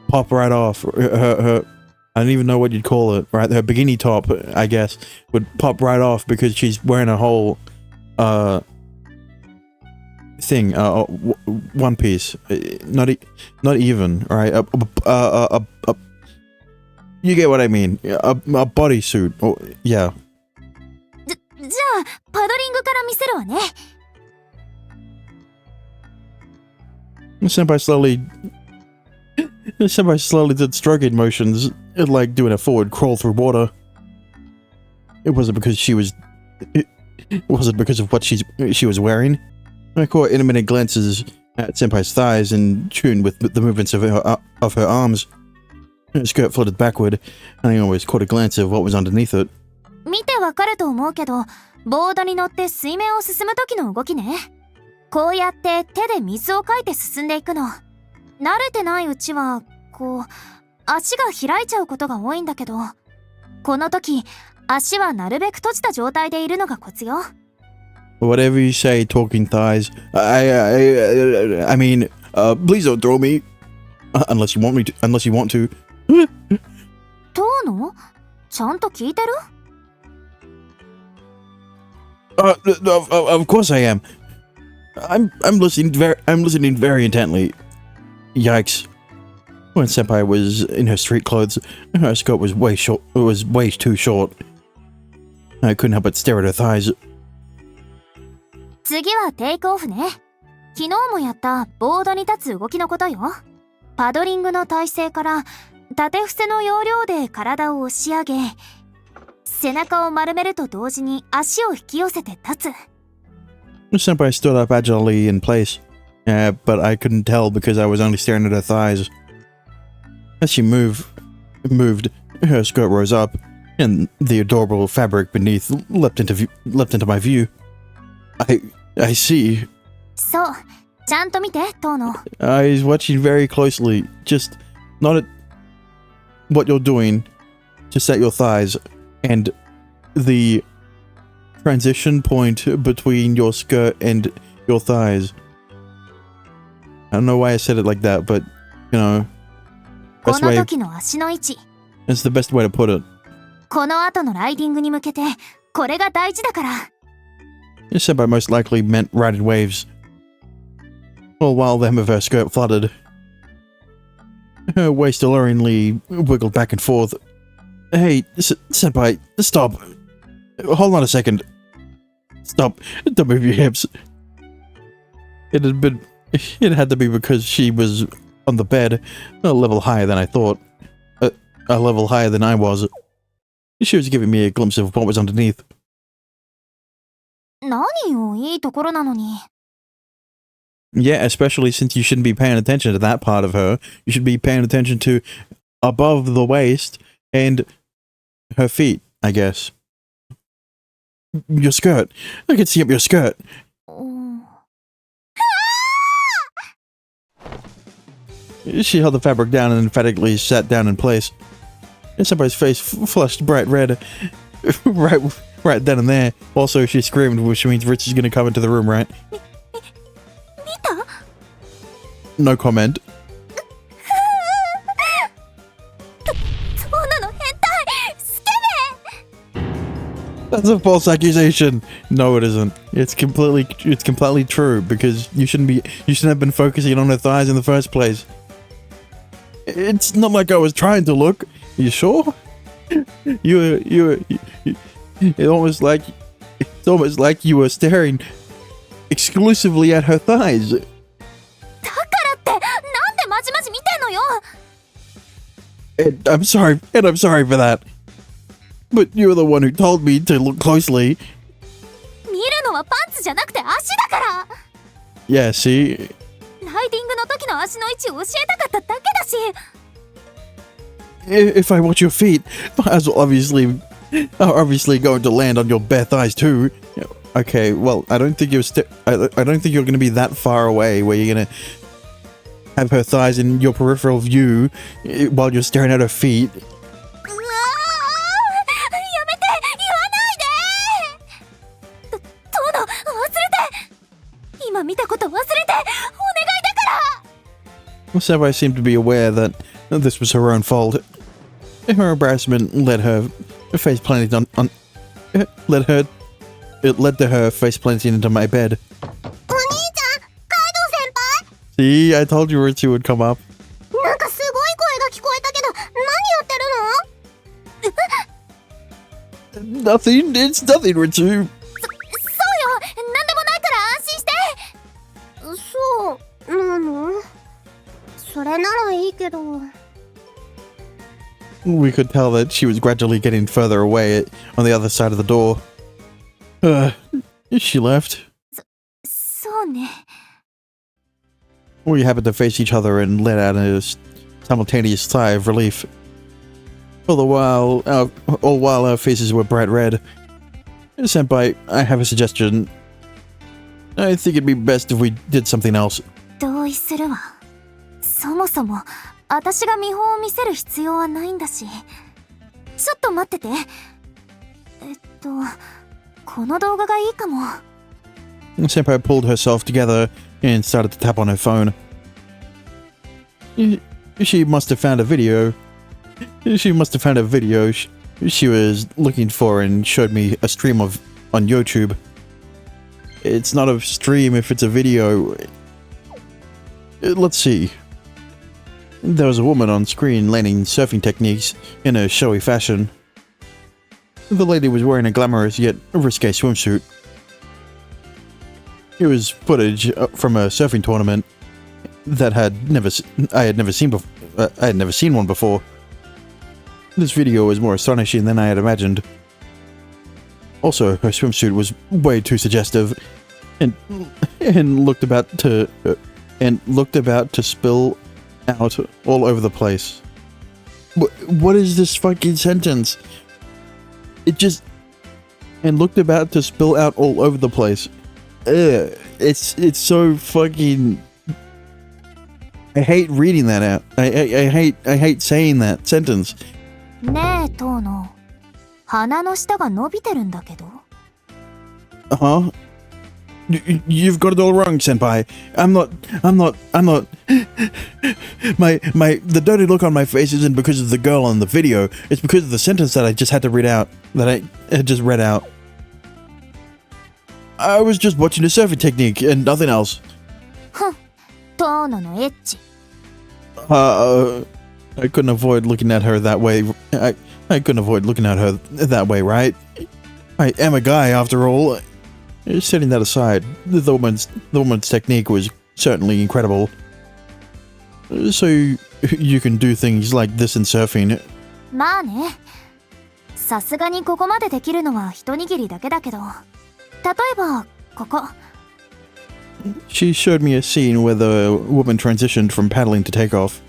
pop right off. Her I don't even know what you'd call it, right? Her bikini top, I guess, would pop right off because she's wearing a whole thing, one piece. Not even, right? You get what I mean. A bodysuit. Oh, yeah. じゃあ、パドリングから見せるわね。Senpai slowly did stroking motions, like doing a forward crawl through water. It wasn't because of what she was wearing. I caught intermittent glances at Senpai's thighs in tune with the movements of her arms. Her skirt floated backward, and I always caught a glance of what was underneath it. 見てわかると思うけど、ボードに乗って水面を進む時の動きね。こうやって手で水をかいて進んでいくの。慣れてないうちは、こう、足が開いちゃうことが多いんだけど、この時、足はなるべく閉じた状態でいるのがコツよ。Whatever you say, talking thighs. I mean, please don't throw me. Unless you want me to. Unless you want to. どうの？ちゃんと聞いてる？ Of course I am. I'm listening very intently. Yikes. When Senpai was in her street clothes, her skirt was way short. It was way too short. I couldn't help but stare at her thighs. 次はテイクオフね。昨日もやったボードに立つ動きのことよ。パドリングの体勢から縦伏せの要領で体を押し上げ、背中を丸めると同時に足を引き寄せて立つ。Senpai stood up agilely in place, but I couldn't tell because I was only staring at her thighs. As she moved, her skirt rose up, and the adorable fabric beneath leapt into my view. I see. そう、ちゃんと見て、トーノ。I was watching very closely, just not at what you're doing to set your thighs, and the transition point between your skirt and your thighs. I don't know why I said it like that, but, you know, この時の足の位置。It's the best way to put it. この後のライディングに向けて、これが大事だから。Senpai most likely meant riding waves. All while the hem of her skirt fluttered. Her waist alluringly wiggled back and forth. Hey, Senpai, stop. Hold on a second. Stop. Don't move your hips. It had to be because she was on the bed, a level higher than I thought. A level higher than I was. She was giving me a glimpse of what was underneath. 何よ、いいところなのに。Yeah, especially since you shouldn't be paying attention to that part of her. You should be paying attention to above the waist and her feet, I guess. Your skirt. I can see up your skirt. She held the fabric down and emphatically sat down in place. Somebody's face flushed bright red. right then and there. Also, she screamed, which means Rich is going to come into the room, right? No comment. That's a false accusation. No, it isn't. It's completely true because you shouldn't have been focusing on her thighs in the first place. It's not like I was trying to look. Are you sure? It's almost like you were staring exclusively at her thighs. だからってなんでまじまじ見てんのよ。 And I'm sorry for that. But you're the one who told me to look closely. 見るのはパンツじゃなくて足だから。 Yeah, see? ライディングの時の足の位置を教えたかっただけだし。 If I watch your feet, I was obviously going to land on your bare thighs too. Okay, well, I don't think you're going to be that far away where you're going to have her thighs in your peripheral view while you're staring at her feet. やめて、言わないで。トーノ、忘れて。今見たこと忘れて、お願いだから。 Well, Senpai seemed to be aware that this was her own fault. Her embarrassment led her face planting it led to her face planting into my bed. お兄ちゃん、カイドウ先輩 See, I told you Ritsu would come up. なんかすごい声が聞こえたけど、何やってるの Nothing, it's nothing, Ritsu. そうよ、なんでもないから安心して。そうなの？それならいいけど。We could tell that she was gradually getting further away on the other side of the door. She left. そうね。 We happened to face each other and let out a simultaneous sigh of relief. All while our faces were bright red. Senpai, I have a suggestion. I think it'd be best if we did something else. 同意するわ。そもそも私が見本を見せる必要はないんだし。ちょっと待ってて。この動画がいいかも。Senpai pulled herself together and started to tap on her phone. She must have found a video. She was looking for and showed me a stream on YouTube. It's not a stream if it's a video. Let's see. There was a woman on screen learning surfing techniques in a showy fashion. The lady was wearing a glamorous yet risque swimsuit. It was footage from a surfing tournament that I had never seen one before. This video was more astonishing than I had imagined. Also, her swimsuit was way too suggestive, and looked about to spill out all over the place. What is this fucking sentence? It just looked about to spill out all over the place. It's so fucking. I hate reading that out. I hate saying that sentence. ねえ、トーノ。鼻の下が伸びてるんだけど。Huh? You've got it all wrong, senpai. I'm not. The dirty look on my face isn't because of the girl on the video. It's because of the sentence that I just had to read out. That I had just read out. I was just watching a surfing technique and nothing else. ふん、トーノのエッチ。I couldn't avoid looking at her that way. I couldn't avoid looking at her that way, right? I am a guy, after all. Setting that aside, the woman's technique was certainly incredible. So you can do things like this in surfing. まあね。さすがにここまでできるのは一握りだけだけど。例えば、ここ。She showed me a scene where the woman transitioned from paddling to takeoff.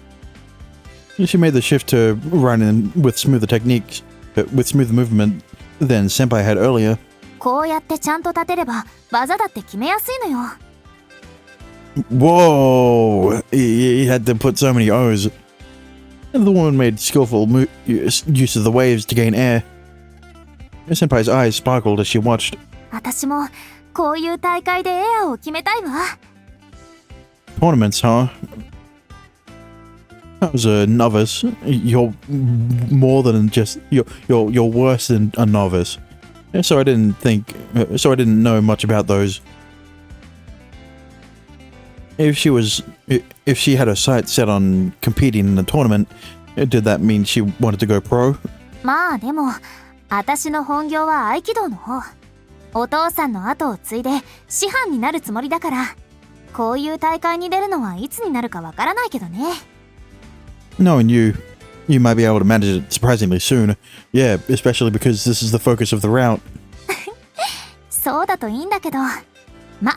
She made the shift to running with smoother techniques, with smoother movement than Senpai had earlier. こうやってちゃんと立てれば技だって決めやすいのよ。Whoa! He had to put so many O's. The woman made skillful use of the waves to gain air. Senpai's eyes sparkled as she watched. 私もこういう大会でエアを決めたいわ。Tournaments, huh? I was a novice. You're more than just you're worse than a novice. So I didn't know much about those. If she had her sights set on competing in a tournament, did that mean she wanted to go pro? まあでも、私の本業は合気道の方。お父さんの後を継いで師範になるつもりだから、こういう大会に出るのはいつになるかわからないけどね。Knowing you might be able to manage it surprisingly soon. Yeah, especially because this is the focus of the route. そうだといいんだけど、ま、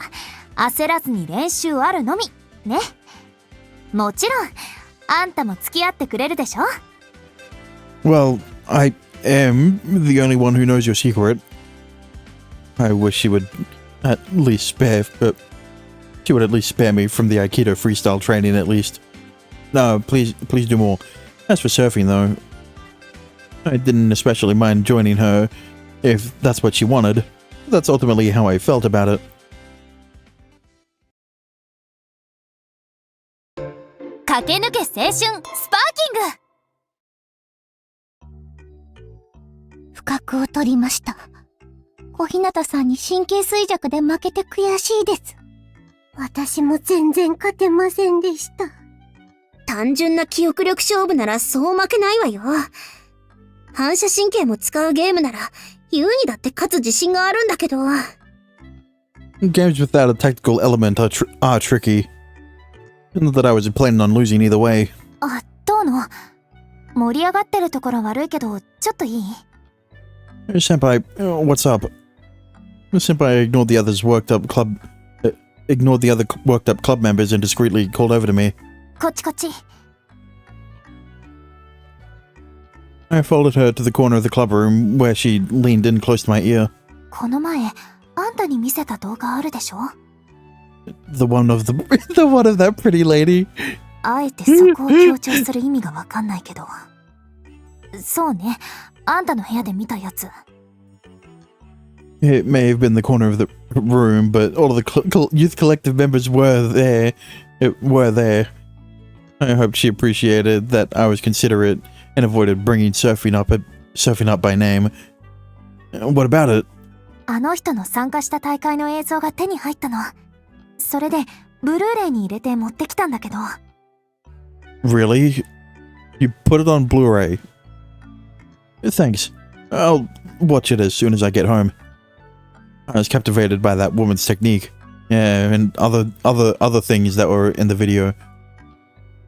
焦らずに練習あるのみ、ね。もちろん、あんたも付き合ってくれるでしょ？ Well, I am the only one who knows your secret. I wish she would at least spare me from the Aikido freestyle training at least. No, please do more. As for surfing though, I didn't especially mind joining her if that's what she wanted. That's ultimately how I felt about it. 駆け抜け青春スパーキング。不覚を取りました。小日向さんに神経衰弱で負けて悔しいです。私も全然勝てませんでした。単純な記憶力勝負ならそう負けないわよ。反射神経も使うゲームなら優にだって勝つ自信があるんだけど。Games without a tactical element are tricky. Not that I was planning on losing either way. あ、どうの？盛り上がってるところ悪いけど、ちょっといい？ Senpai, what's up? Senpai ignored the other worked up club members and discreetly called over to me. こっちこっち。I followed her to the corner of the club room where she leaned in close to my ear. この前、あんたに見せた動画あるでしょ？ The one of that pretty lady. あえてそこを強調する意味がわかんないけど。そうね、あんたの部屋で見たやつ。It may have been the corner of the room, but all of the youth collective members were there. Were there. I hope she appreciated that I was considerate and avoided bringing Surfing up by name. What about it? あの人の参加した大会の映像が手に入ったの。それでブルーレイに入れて持ってきたんだけど。Really? You put it on Blu-ray? Thanks. I'll watch it as soon as I get home. I was captivated by that woman's technique. Yeah, and other things that were in the video.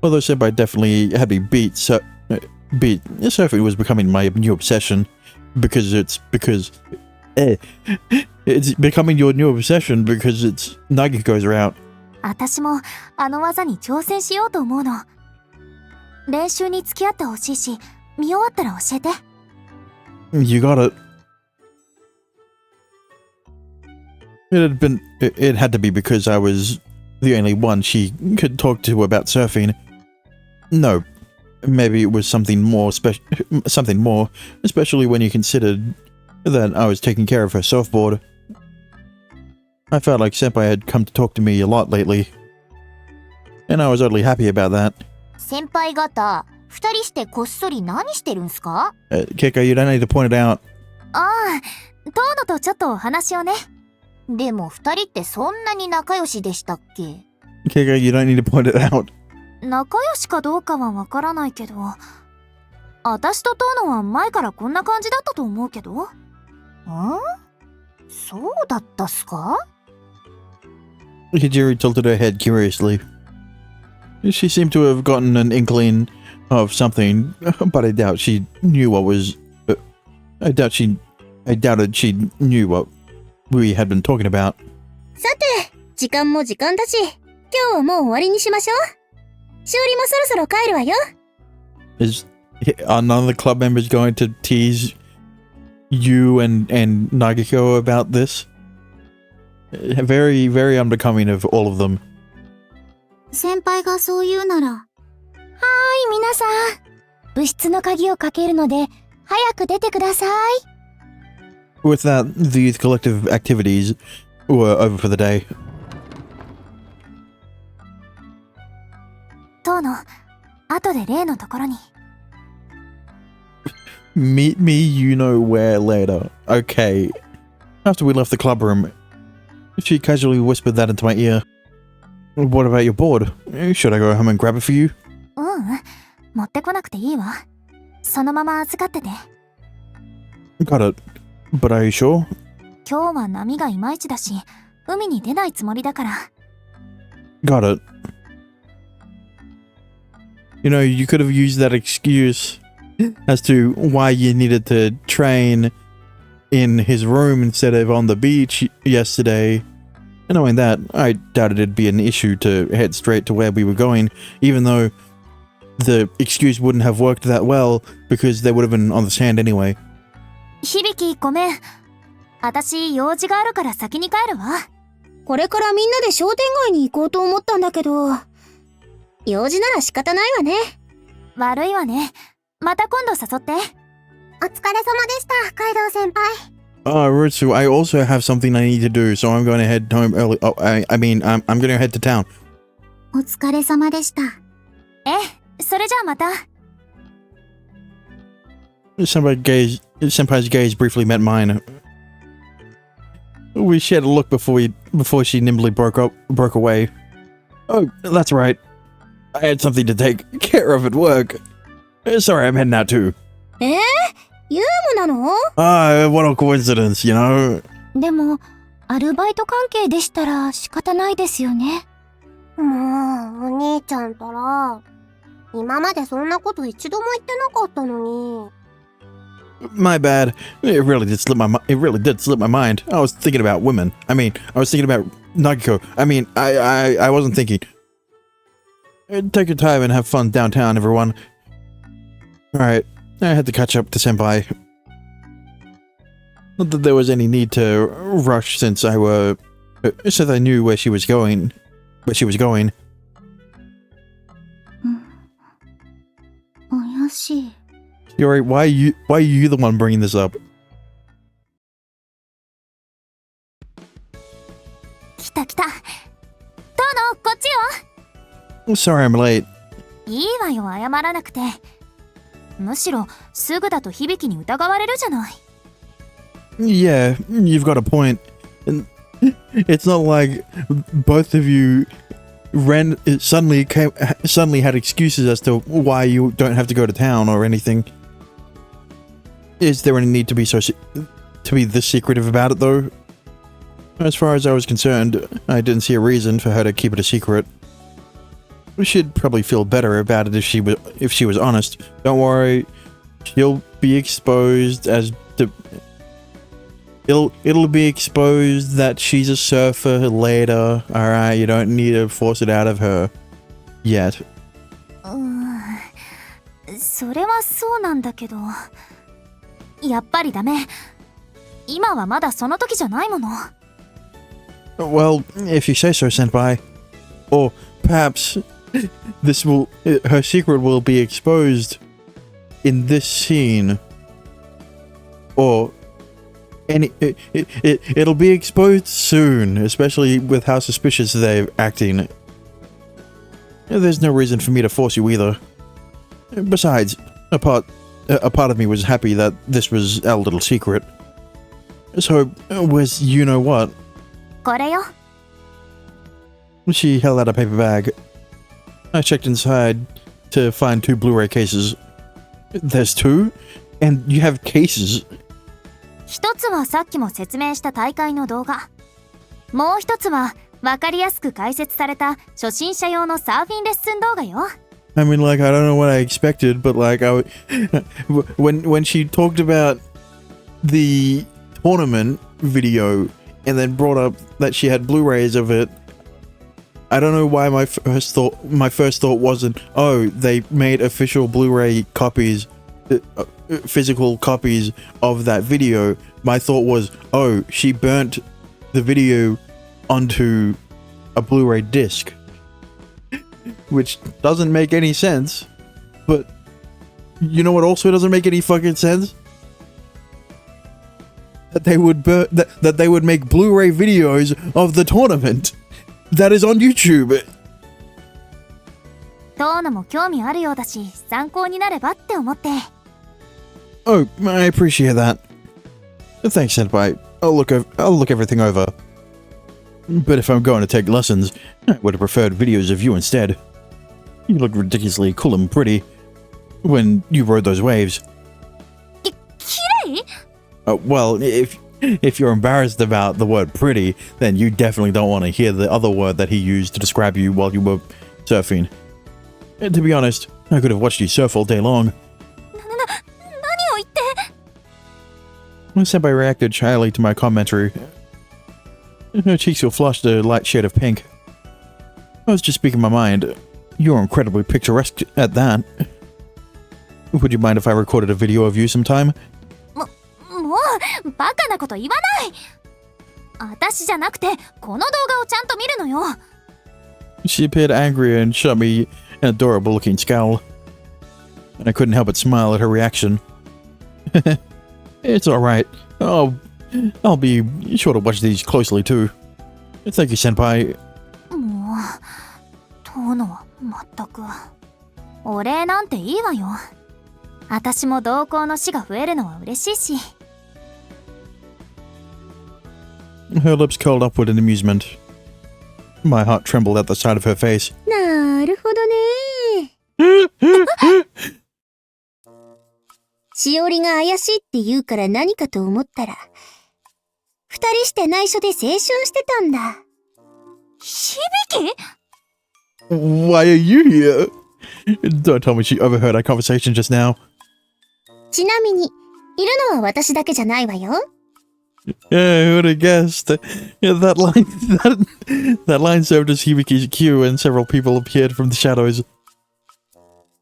Although Senpai definitely had me beat. Surfing was becoming my new obsession. It's becoming your new obsession because it's Nagiko's route. 私もあの技に挑戦しようと思うの。練習に付き合ってほしいし、見終わったら教えて。You got it. It had to be because I was the only one she could talk to about surfing. No, maybe it was something more, especially when you considered that I was taking care of her surfboard. I felt like Senpai had come to talk to me a lot lately, and I was oddly happy about that. 先輩方、二人してこっそり何してるんすか？ Keiko, you don't need to point it out. ああ、トーノとちょっとお話をね。でも二人ってそんなに仲良しでしたっけ？ Keiko, you don't need to point it out. 仲良しかどうかはわからないけど、私とトーノは前からこんな感じだったと思うけど。そうだったっすか？ Hijiri tilted her head curiously. She seemed to have gotten an inkling of something, but I doubt she knew what was... I doubted she knew what we had been talking about. さて、時間も時間だし、今日はもう終わりにしましょう。しおりもそろそろ帰るわよ。Are none of the club members going to tease you and Nagiko about this? Very, very unbecoming of all of them. 先輩がそう言うなら。はい、皆さん。部室の鍵をかけるので、早く出てください。With that, the youth collective activities were over for the day. トーノ、後で例のところに。Meet me you know where later. Okay. After we left the club room, she casually whispered that into my ear. What about your board? Should I go home and grab it for you? 持ってこなくていいわ。そのまま預かってて。Got it. But are you sure? 今日は波がいまいちだし、海に出ないつもりだから。Got it. You know, you could have used that excuse as to why you needed to train in his room instead of on the beach yesterday. And knowing that, I doubted it'd be an issue to head straight to where we were going, even though the excuse wouldn't have worked that well because they would have been on the sand anyway. 響、ごめん。私、用事があるから先に帰るわ。これからみんなで商店街に行こうと思ったんだけど、用事なら仕方ないわね。悪いわね。また今度誘って。お疲れ様でした、カイドウ先輩。Ritsu, I also have something I need to do, so I'm going to head home early. Oh, I'm going to head to town. お疲れ様でした。それじゃあまた。Senpai's gaze briefly met mine. We shared a look before she nimbly broke away. Oh, that's right. I had something to take care of at work. Sorry, I'm heading out too. ユームなの？ What a coincidence, you know? でも、アルバイト関係でしたら仕方ないですよね。もう、お兄ちゃんたら、今までそんなこと一度も言ってなかったのに。My bad. It really did slip my mind. I was thinking about women. I was thinking about Nagiko. I wasn't thinking. Take your time and have fun downtown, everyone. Alright, I had to catch up to Senpai. Not that there was any need to rush since I knew where she was going. しい。 Yuri, why are you the one bringing this up? 来た来た。殿、こっちよ。 Sorry I'm late. いいわよ、謝らなくて。むしろ、すぐだと響に疑われるじゃない。Yeah, you've got a point. And it's not like both of you suddenly had excuses as to why you don't have to go to town or anything. Is there any need to be this secretive about it though? As far as I was concerned, I didn't see a reason for her to keep it a secret. She'd probably feel better about it if she was honest. Don't worry, she'll be exposed as to. It'll be exposed that she's a surfer later. All right, you don't need to force it out of her yet. それはそうなんだけど、やっぱりダメ。今はまだその時じゃないもの。Well, if you say so, senpai. Or perhaps her secret will be exposed in this scene. Or it'll be exposed soon, especially with how suspicious they're acting. There's no reason for me to force you either. Besides, a part of me was happy that this was our little secret. So, where's you-know-what? これよ。 She held out a paper bag. I checked inside to find 2 Blu-ray cases. There's 2? And you have cases? 一つはさっきも説明した大会の動画。もう一つは分かりやすく解説された初心者用のサーフィンレッスン動画よ。I mean, like, I don't know what I expected, but like, when she talked about the tournament video and then brought up that she had Blu-rays of it, I don't know why my first thought wasn't, oh, they made official Blu-ray copies, physical copies of that video. My thought was, oh, she burnt the video onto a Blu-ray disc, which doesn't make any sense. But you know what also doesn't make any fucking sense? That they would that they would make Blu-ray videos of the tournament that is on YouTube. 遠野も興味あるようだし、参考になればって思って。Oh, I appreciate that. Thanks, senpai. I'll look everything over. But if I'm going to take lessons, I would have preferred videos of you instead. You look ridiculously cool and pretty when you rode those waves. きれい？ Well, if you're embarrassed about the word pretty, then you definitely don't want to hear the other word that he used to describe you while you were surfing. And to be honest, I could have watched you surf all day long. 何を言って？ Senpai reacted shyly to my commentary. Her cheeks were flushed a light shade of pink. I was just speaking my mind. You're incredibly picturesque at that. Would you mind if I recorded a video of you sometime? もうバカなこと言わない。私じゃなくてこの動画をちゃんと見るのよ。 She appeared angry and shot me an adorable-looking scowl. And I couldn't help but smile at her reaction. It's alright. I'll be sure to watch these closely too. Thank you, senpai. もう遠野はまったく。お礼なんていいわよ。私も同行の死が増えるのは嬉しいし。 Her lips curled upward in amusement. My heart trembled at the sight of her face. なるほどね。しおりが怪しいって言うから何かと思ったら、二人して内緒で青春してたんだ。響？ Why are you here? Don't tell me she overheard our conversation just now. ちなみに、いるのは私だけじゃないわよ。Yeah, who would have guessed? Yeah, that line served as Hibiki's cue, and several people appeared from the shadows.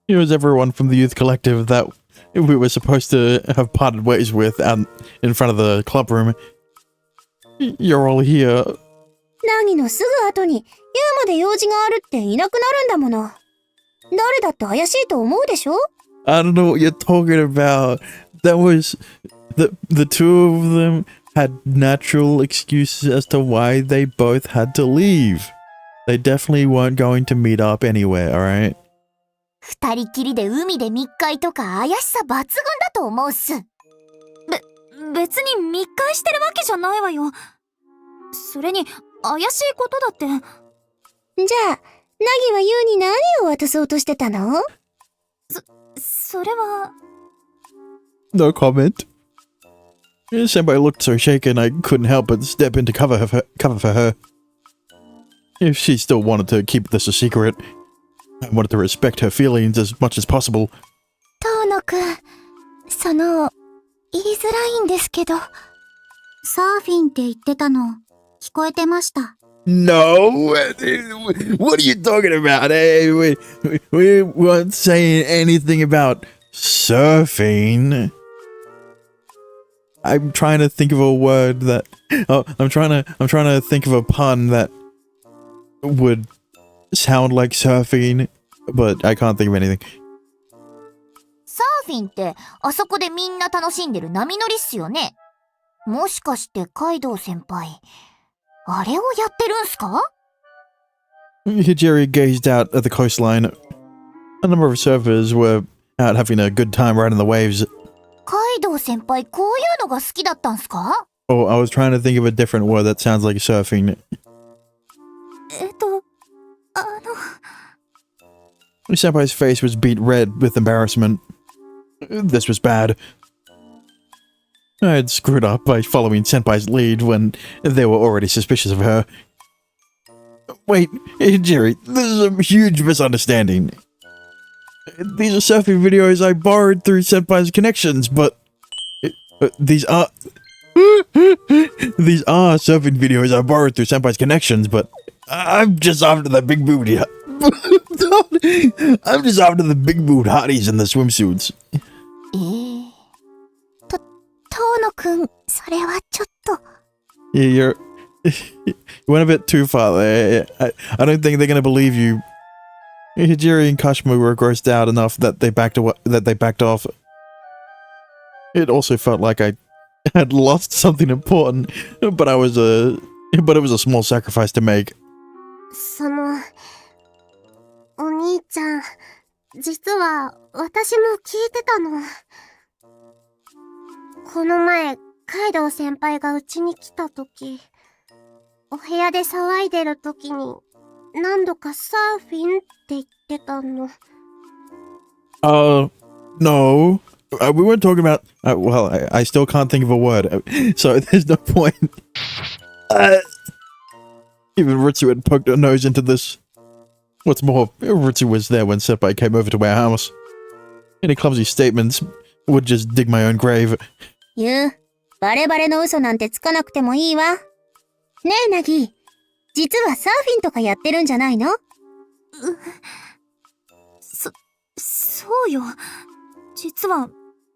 It was everyone from the youth collective that we were supposed to have parted ways with out in front of the club room. You're all here. ナギのすぐ後に、ユーマで用事があるっていなくなるんだもの。誰だって怪しいと思うでしょ？ I don't know what you're talking about. That was the two of them had natural excuses as to why they both had to leave. They definitely weren't going to meet up anywhere, alright? 二人きりで海で密会とか怪しさ抜群だと思うっす。別に密会してるわけじゃないわよ。それに怪しいことだって。じゃあ、ナギはユウに何を渡そうとしてたの？それは。No comment. Senpai looked so shaken I couldn't help but step in to cover for her. If she still wanted to keep this a secret, I wanted to respect her feelings as much as possible. 遠野くん、言いづらいんですけど、サーフィンって言ってたの、聞こえてました。No! What are you talking about? Hey, we weren't saying anything about surfing. I'm trying to think of a word that... Oh, I'm trying to think of a pun that would sound like surfing, but I can't think of anything. サーフィンってあそこでみんな楽しんでる波乗りっすよね。もしかしてカイドウ先輩、あれをやってるんすか？ Hijiri gazed out at the coastline. A number of surfers were out having a good time riding the waves. カイドウ先輩、こういうのが好きだったんすか？ Oh, I was trying to think of a different word that sounds like surfing. Senpai's face was beet red with embarrassment. This was bad. I had screwed up by following Senpai's lead when they were already suspicious of her. Wait, Jerry, this is a huge misunderstanding. These are surfing videos I borrowed through Senpai's connections, but... these are surfing videos I borrowed through Senpai's connections, but I'm just after the big booty... I'm just after the big boot hotties in the swimsuits. 遠野くん、それはちょっと。Yeah, you went a bit too far there. I don't think they're gonna believe you. Hijiri and Kashima were grossed out enough that they backed off. It also felt like I had lost something important, but it was a small sacrifice to make. お兄ちゃん、実は私も聞いてたの。この前、カイドウ先輩がうちに来た時、お部屋で騒いでる時に、何度かサーフィンって言ってたの。No. We weren't talking about... well, I still can't think of a word, so there's no point. Even Ritsu had poked her nose into this. What's more, Ritsu was there when Senpai came over to our house. Any clumsy statements would just dig my own grave. バレバレの嘘なんてつかなくてもいいわ。ねえ、ナギ。実はサーフィンとかやってるんじゃないの？そうよ。実は、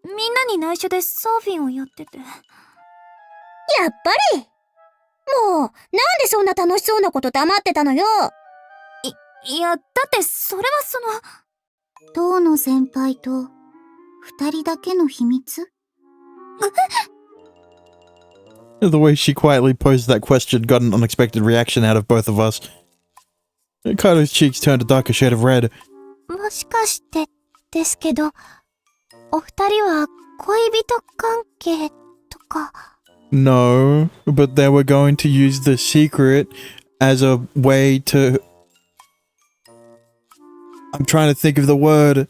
みんなに内緒でサーフィンをやってて。やっぱり！もう、なんでそんな楽しそうなこと黙ってたのよ！いや、だってそれは遠野先輩と、二人だけの秘密？ The way she quietly posed that question got an unexpected reaction out of both of us. Kaido's cheeks turned a darker shade of red. もしかしてですけど、お二人は恋人関係とか。No, but they were going to use the secret as a way to... I'm trying to think of the word.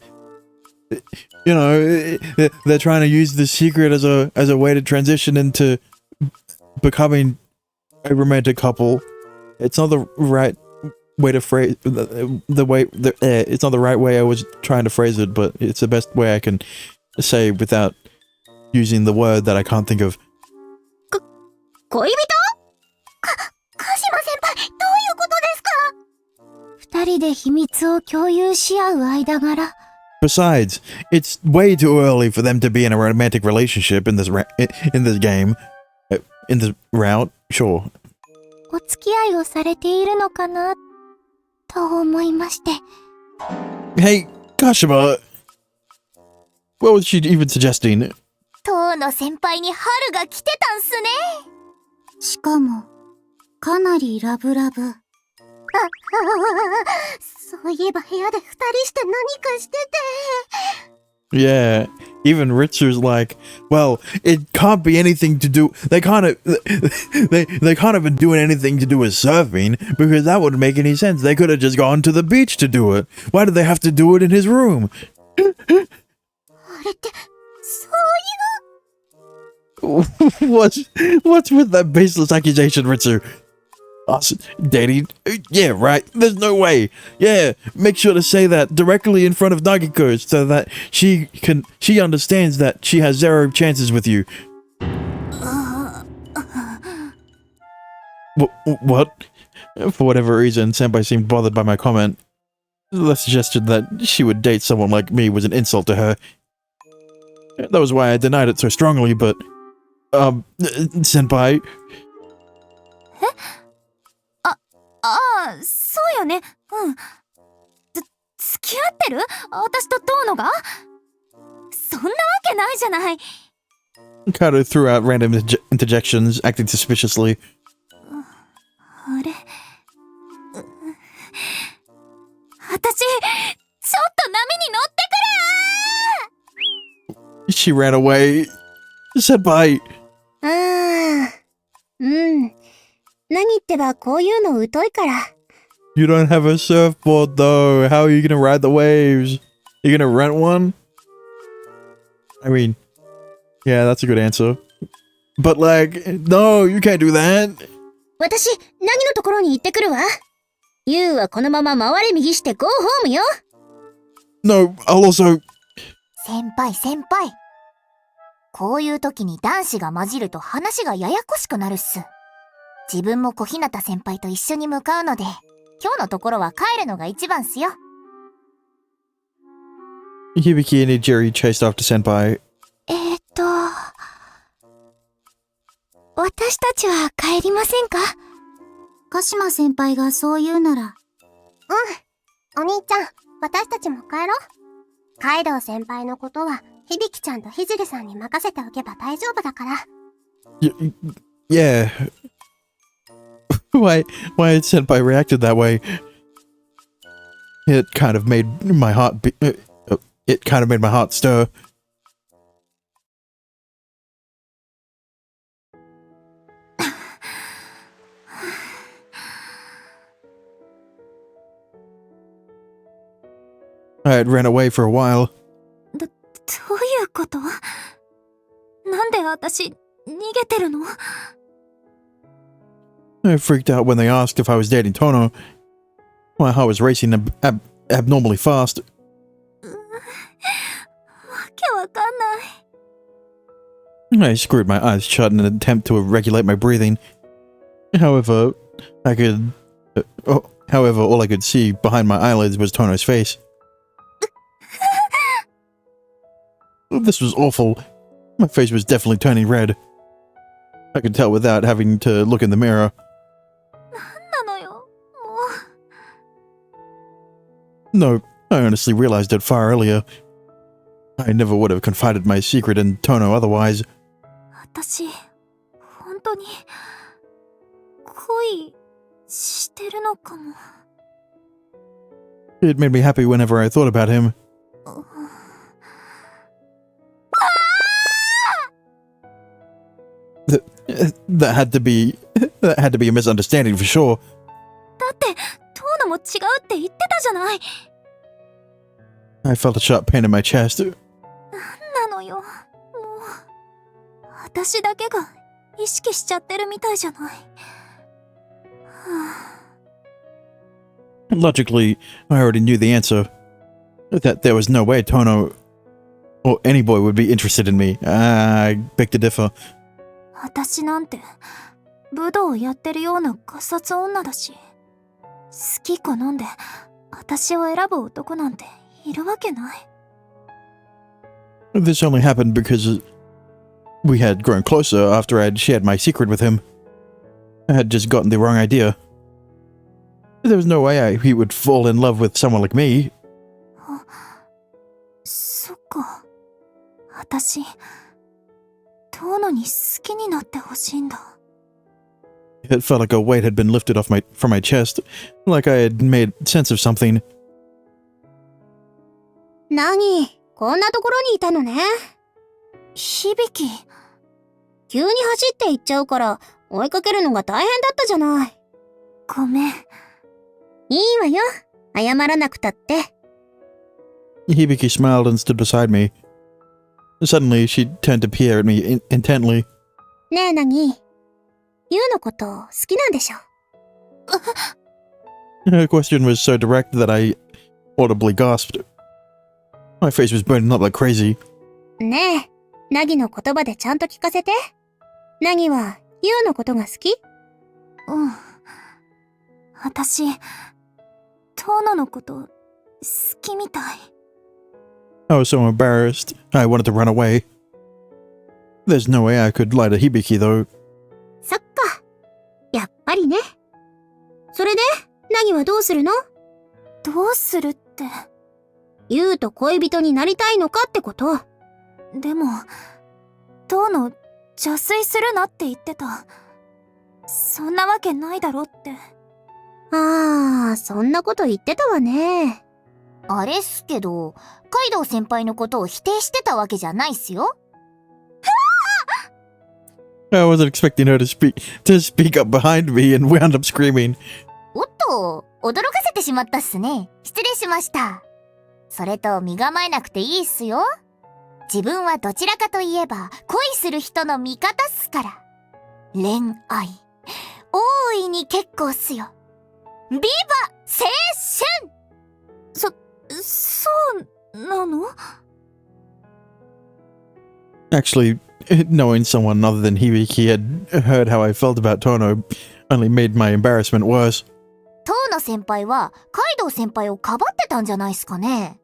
You know, they're trying to use the secret as a way to transition into becoming a romantic couple. It's not the right way to phrase it's not the right way I was trying to phrase it, but it's the best way I can say without using the word that I can't think of. 恋人？鹿島先輩、どういうことですか？二人で秘密を共有し合う間柄。Besides, it's way too early for them to be in a romantic relationship in this game. In this route, sure. お付き合いをされているのかなと思いまして。Hey, Kashima! What was she even suggesting? 当の先輩に春が来てたんすね。しかも、かなりラブラブ。そういえば部屋で二人して何かしてて。Yeah, even Ritsu's like, well, it can't be anything to do. They can't have been doing anything to do with surfing because that wouldn't make any sense. They could have just gone to the beach to do it. Why did they have to do it in his room? あれって、そういう。What's with that baseless accusation, Ritsu? Us dating? Yeah, right. There's no way. Yeah, make sure to say that directly in front of Nagiko so that she understands that she has zero chances with you. What? For whatever reason, Senpai seemed bothered by my comment. The suggestion that she would date someone like me was an insult to her. That was why I denied it so strongly, but Senpai. ああ、そうよね。うん。付き合ってる？私と遠野が？そんなわけないじゃない。Kato threw out random interjections, acting suspiciously. あれ？私、ちょっと波に乗ってくる！ She ran away. Senpai. 何ってばこういうの疎いから。You don't have a surfboard though. How are you gonna ride the waves? You gonna rent one? I mean, yeah, that's a good answer. But like, no, you can't do that. 私、何のところに行ってくるわ。ユウはこのまま回れ右して Go home よ。No, I'll also... 先輩。こういう時に男子が混じると話がややこしくなるっす。自分も小日向先輩と一緒に向かうので、今日のところは帰るのが一番っすよ。Hibiki and Ijiri chased after Senpai. 私たちは帰りませんか？鹿島先輩がそう言うなら。お兄ちゃん、私たちも帰ろう。カイドウ先輩のことは、響ちゃんとひじりさんに任せておけば大丈夫だから。Yeah. Why had Senpai reacted that way? It kind of made my heart stir. I had ran away for a while. どういうこと？なんで私、逃げてるの？ I freaked out when they asked if I was dating Tono. My heart was racing abnormally fast. わけわかんない。 I screwed my eyes shut in an attempt to regulate my breathing. However, all I could see behind my eyelids was Tono's face. This was awful. My face was definitely turning red. I could tell without having to look in the mirror. なんなのよ、もう。 No, I honestly realized it far earlier. I never would have confided my secret in Tono otherwise. 私、本当に、恋してるのかも。 It made me happy whenever I thought about him. That had to be a misunderstanding for sure. だって、遠野も違うって言ってたじゃない。 I felt a sharp pain in my chest. なんなのよ、もう。私だけが意識しちゃってるみたいじゃない。Logically, I already knew the answer. That there was no way Tono or any boy would be interested in me. I beg to differ. 私なんて武道をやってるようなガサツ女だし、好き好んで私を選ぶ男なんているわけない。 This only happened because we had grown closer after I had shared my secret with him. I had just gotten the wrong idea. There was no way he would fall in love with someone like me. そっか。私、遠野に好きになってほしいんだ。It felt like a weight had been lifted from my chest, like I had made sense of something. 何、こんなところにいたのね。響き、急に走って行っちゃうから追いかけるのが大変だったじゃない。ごめん。いいわよ。謝らなくたって。Hibiki smiled and stood beside me. Suddenly, she turned to peer at me intently. ねえなぎ、ユウのこと好きなんでしょ。Her question was so direct that I audibly gasped. My face was burning up like crazy. ねえ、ナギの言葉でちゃんと聞かせて。ナギはユウのことが好き？うん。私、遠野のこと好きみたい。I was so embarrassed, I wanted to run away. There's no way I could lie to Hibiki, though. そっか。やっぱりね。それで、ナギはどうするの？どうするって。ユウと恋人になりたいのかってこと。でも、遠野、邪推するなって言ってた。そんなわけないだろって。ああ、そんなこと言ってたわね。あれっすけど、カイドウ先輩のことを否定してたわけじゃないっすよ。I wasn't expecting her to speak up behind me and wound up screaming. おっと、驚かせてしまったっすね。失礼しました。それと身構えなくていいっすよ。自分はどちらかといえば恋する人の味方っすから。恋愛、大いに結構っすよ。ビバ青春！そうなの？ Actually, knowing someone other than Hibiki had heard how I felt about Tono only made my embarrassment worse. 遠野先輩はカイドウ先輩をかばってたんじゃないっすかね。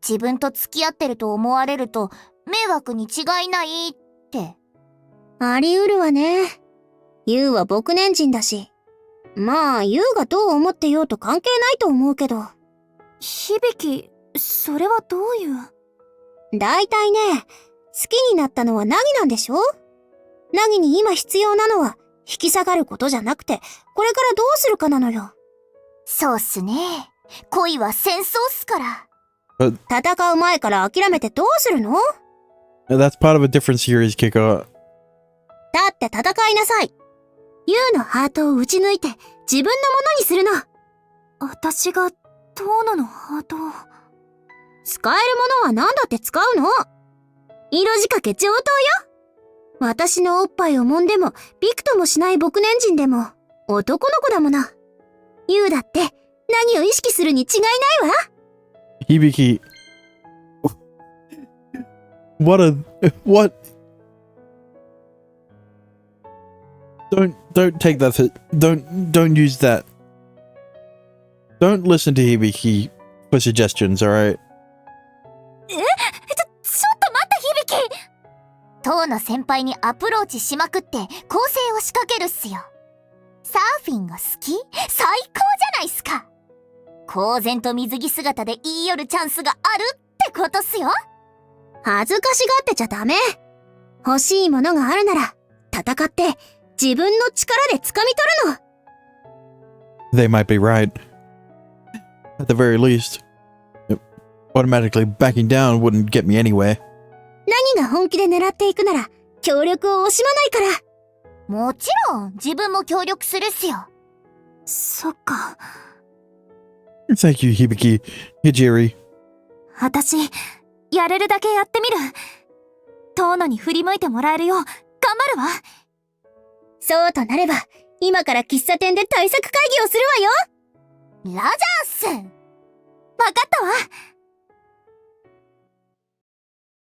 自分と付き合ってると思われると迷惑に違いないって。あり得るわね。ユウは僕年人だし。まあ、ユウがどう思ってようと関係ないと思うけど。響、それはどういう。だいたいね、好きになったのはナギなんでしょ？ナギに今必要なのは引き下がることじゃなくて、これからどうするかなのよ。そうっすね。恋は戦争っすから。戦う前から諦めてどうするの？ That's part of a different series, Kiko. だって戦いなさい。ユウのハートを打ち抜いて自分のものにするの。私が遠野のハートを。使えるものは何だって使うの。色仕掛け上等よ。私のおっぱいを揉んでもびくともしない僕年人でも男の子だもの。ユウだって何を意識するに違いないわ。Hibiki. What? Don't take that. Don't use that. Don't listen to Hibiki for suggestions, alright? ちょっと待って響。遠野先輩にアプローチしまくって構成を仕掛けるっすよ。サーフィンが好き？最高じゃないっすか。公然と水着姿で言い寄るチャンスがあるってことっすよ。恥ずかしがってちゃダメ。欲しいものがあるなら戦って自分の力で掴み取るの。They might be right. At the very least, automatically backing down wouldn't get me anywhere. 何が本気で狙っていくなら協力を惜しまないから。もちろん自分も協力するっすよ。そっか。Thank you, Hibiki. Hijiri. 私、やれるだけやってみる。遠野に振り向いてもらえるよう頑張るわ。そうとなれば今から喫茶店で対策会議をするわよ。ラジャース！わかったわ。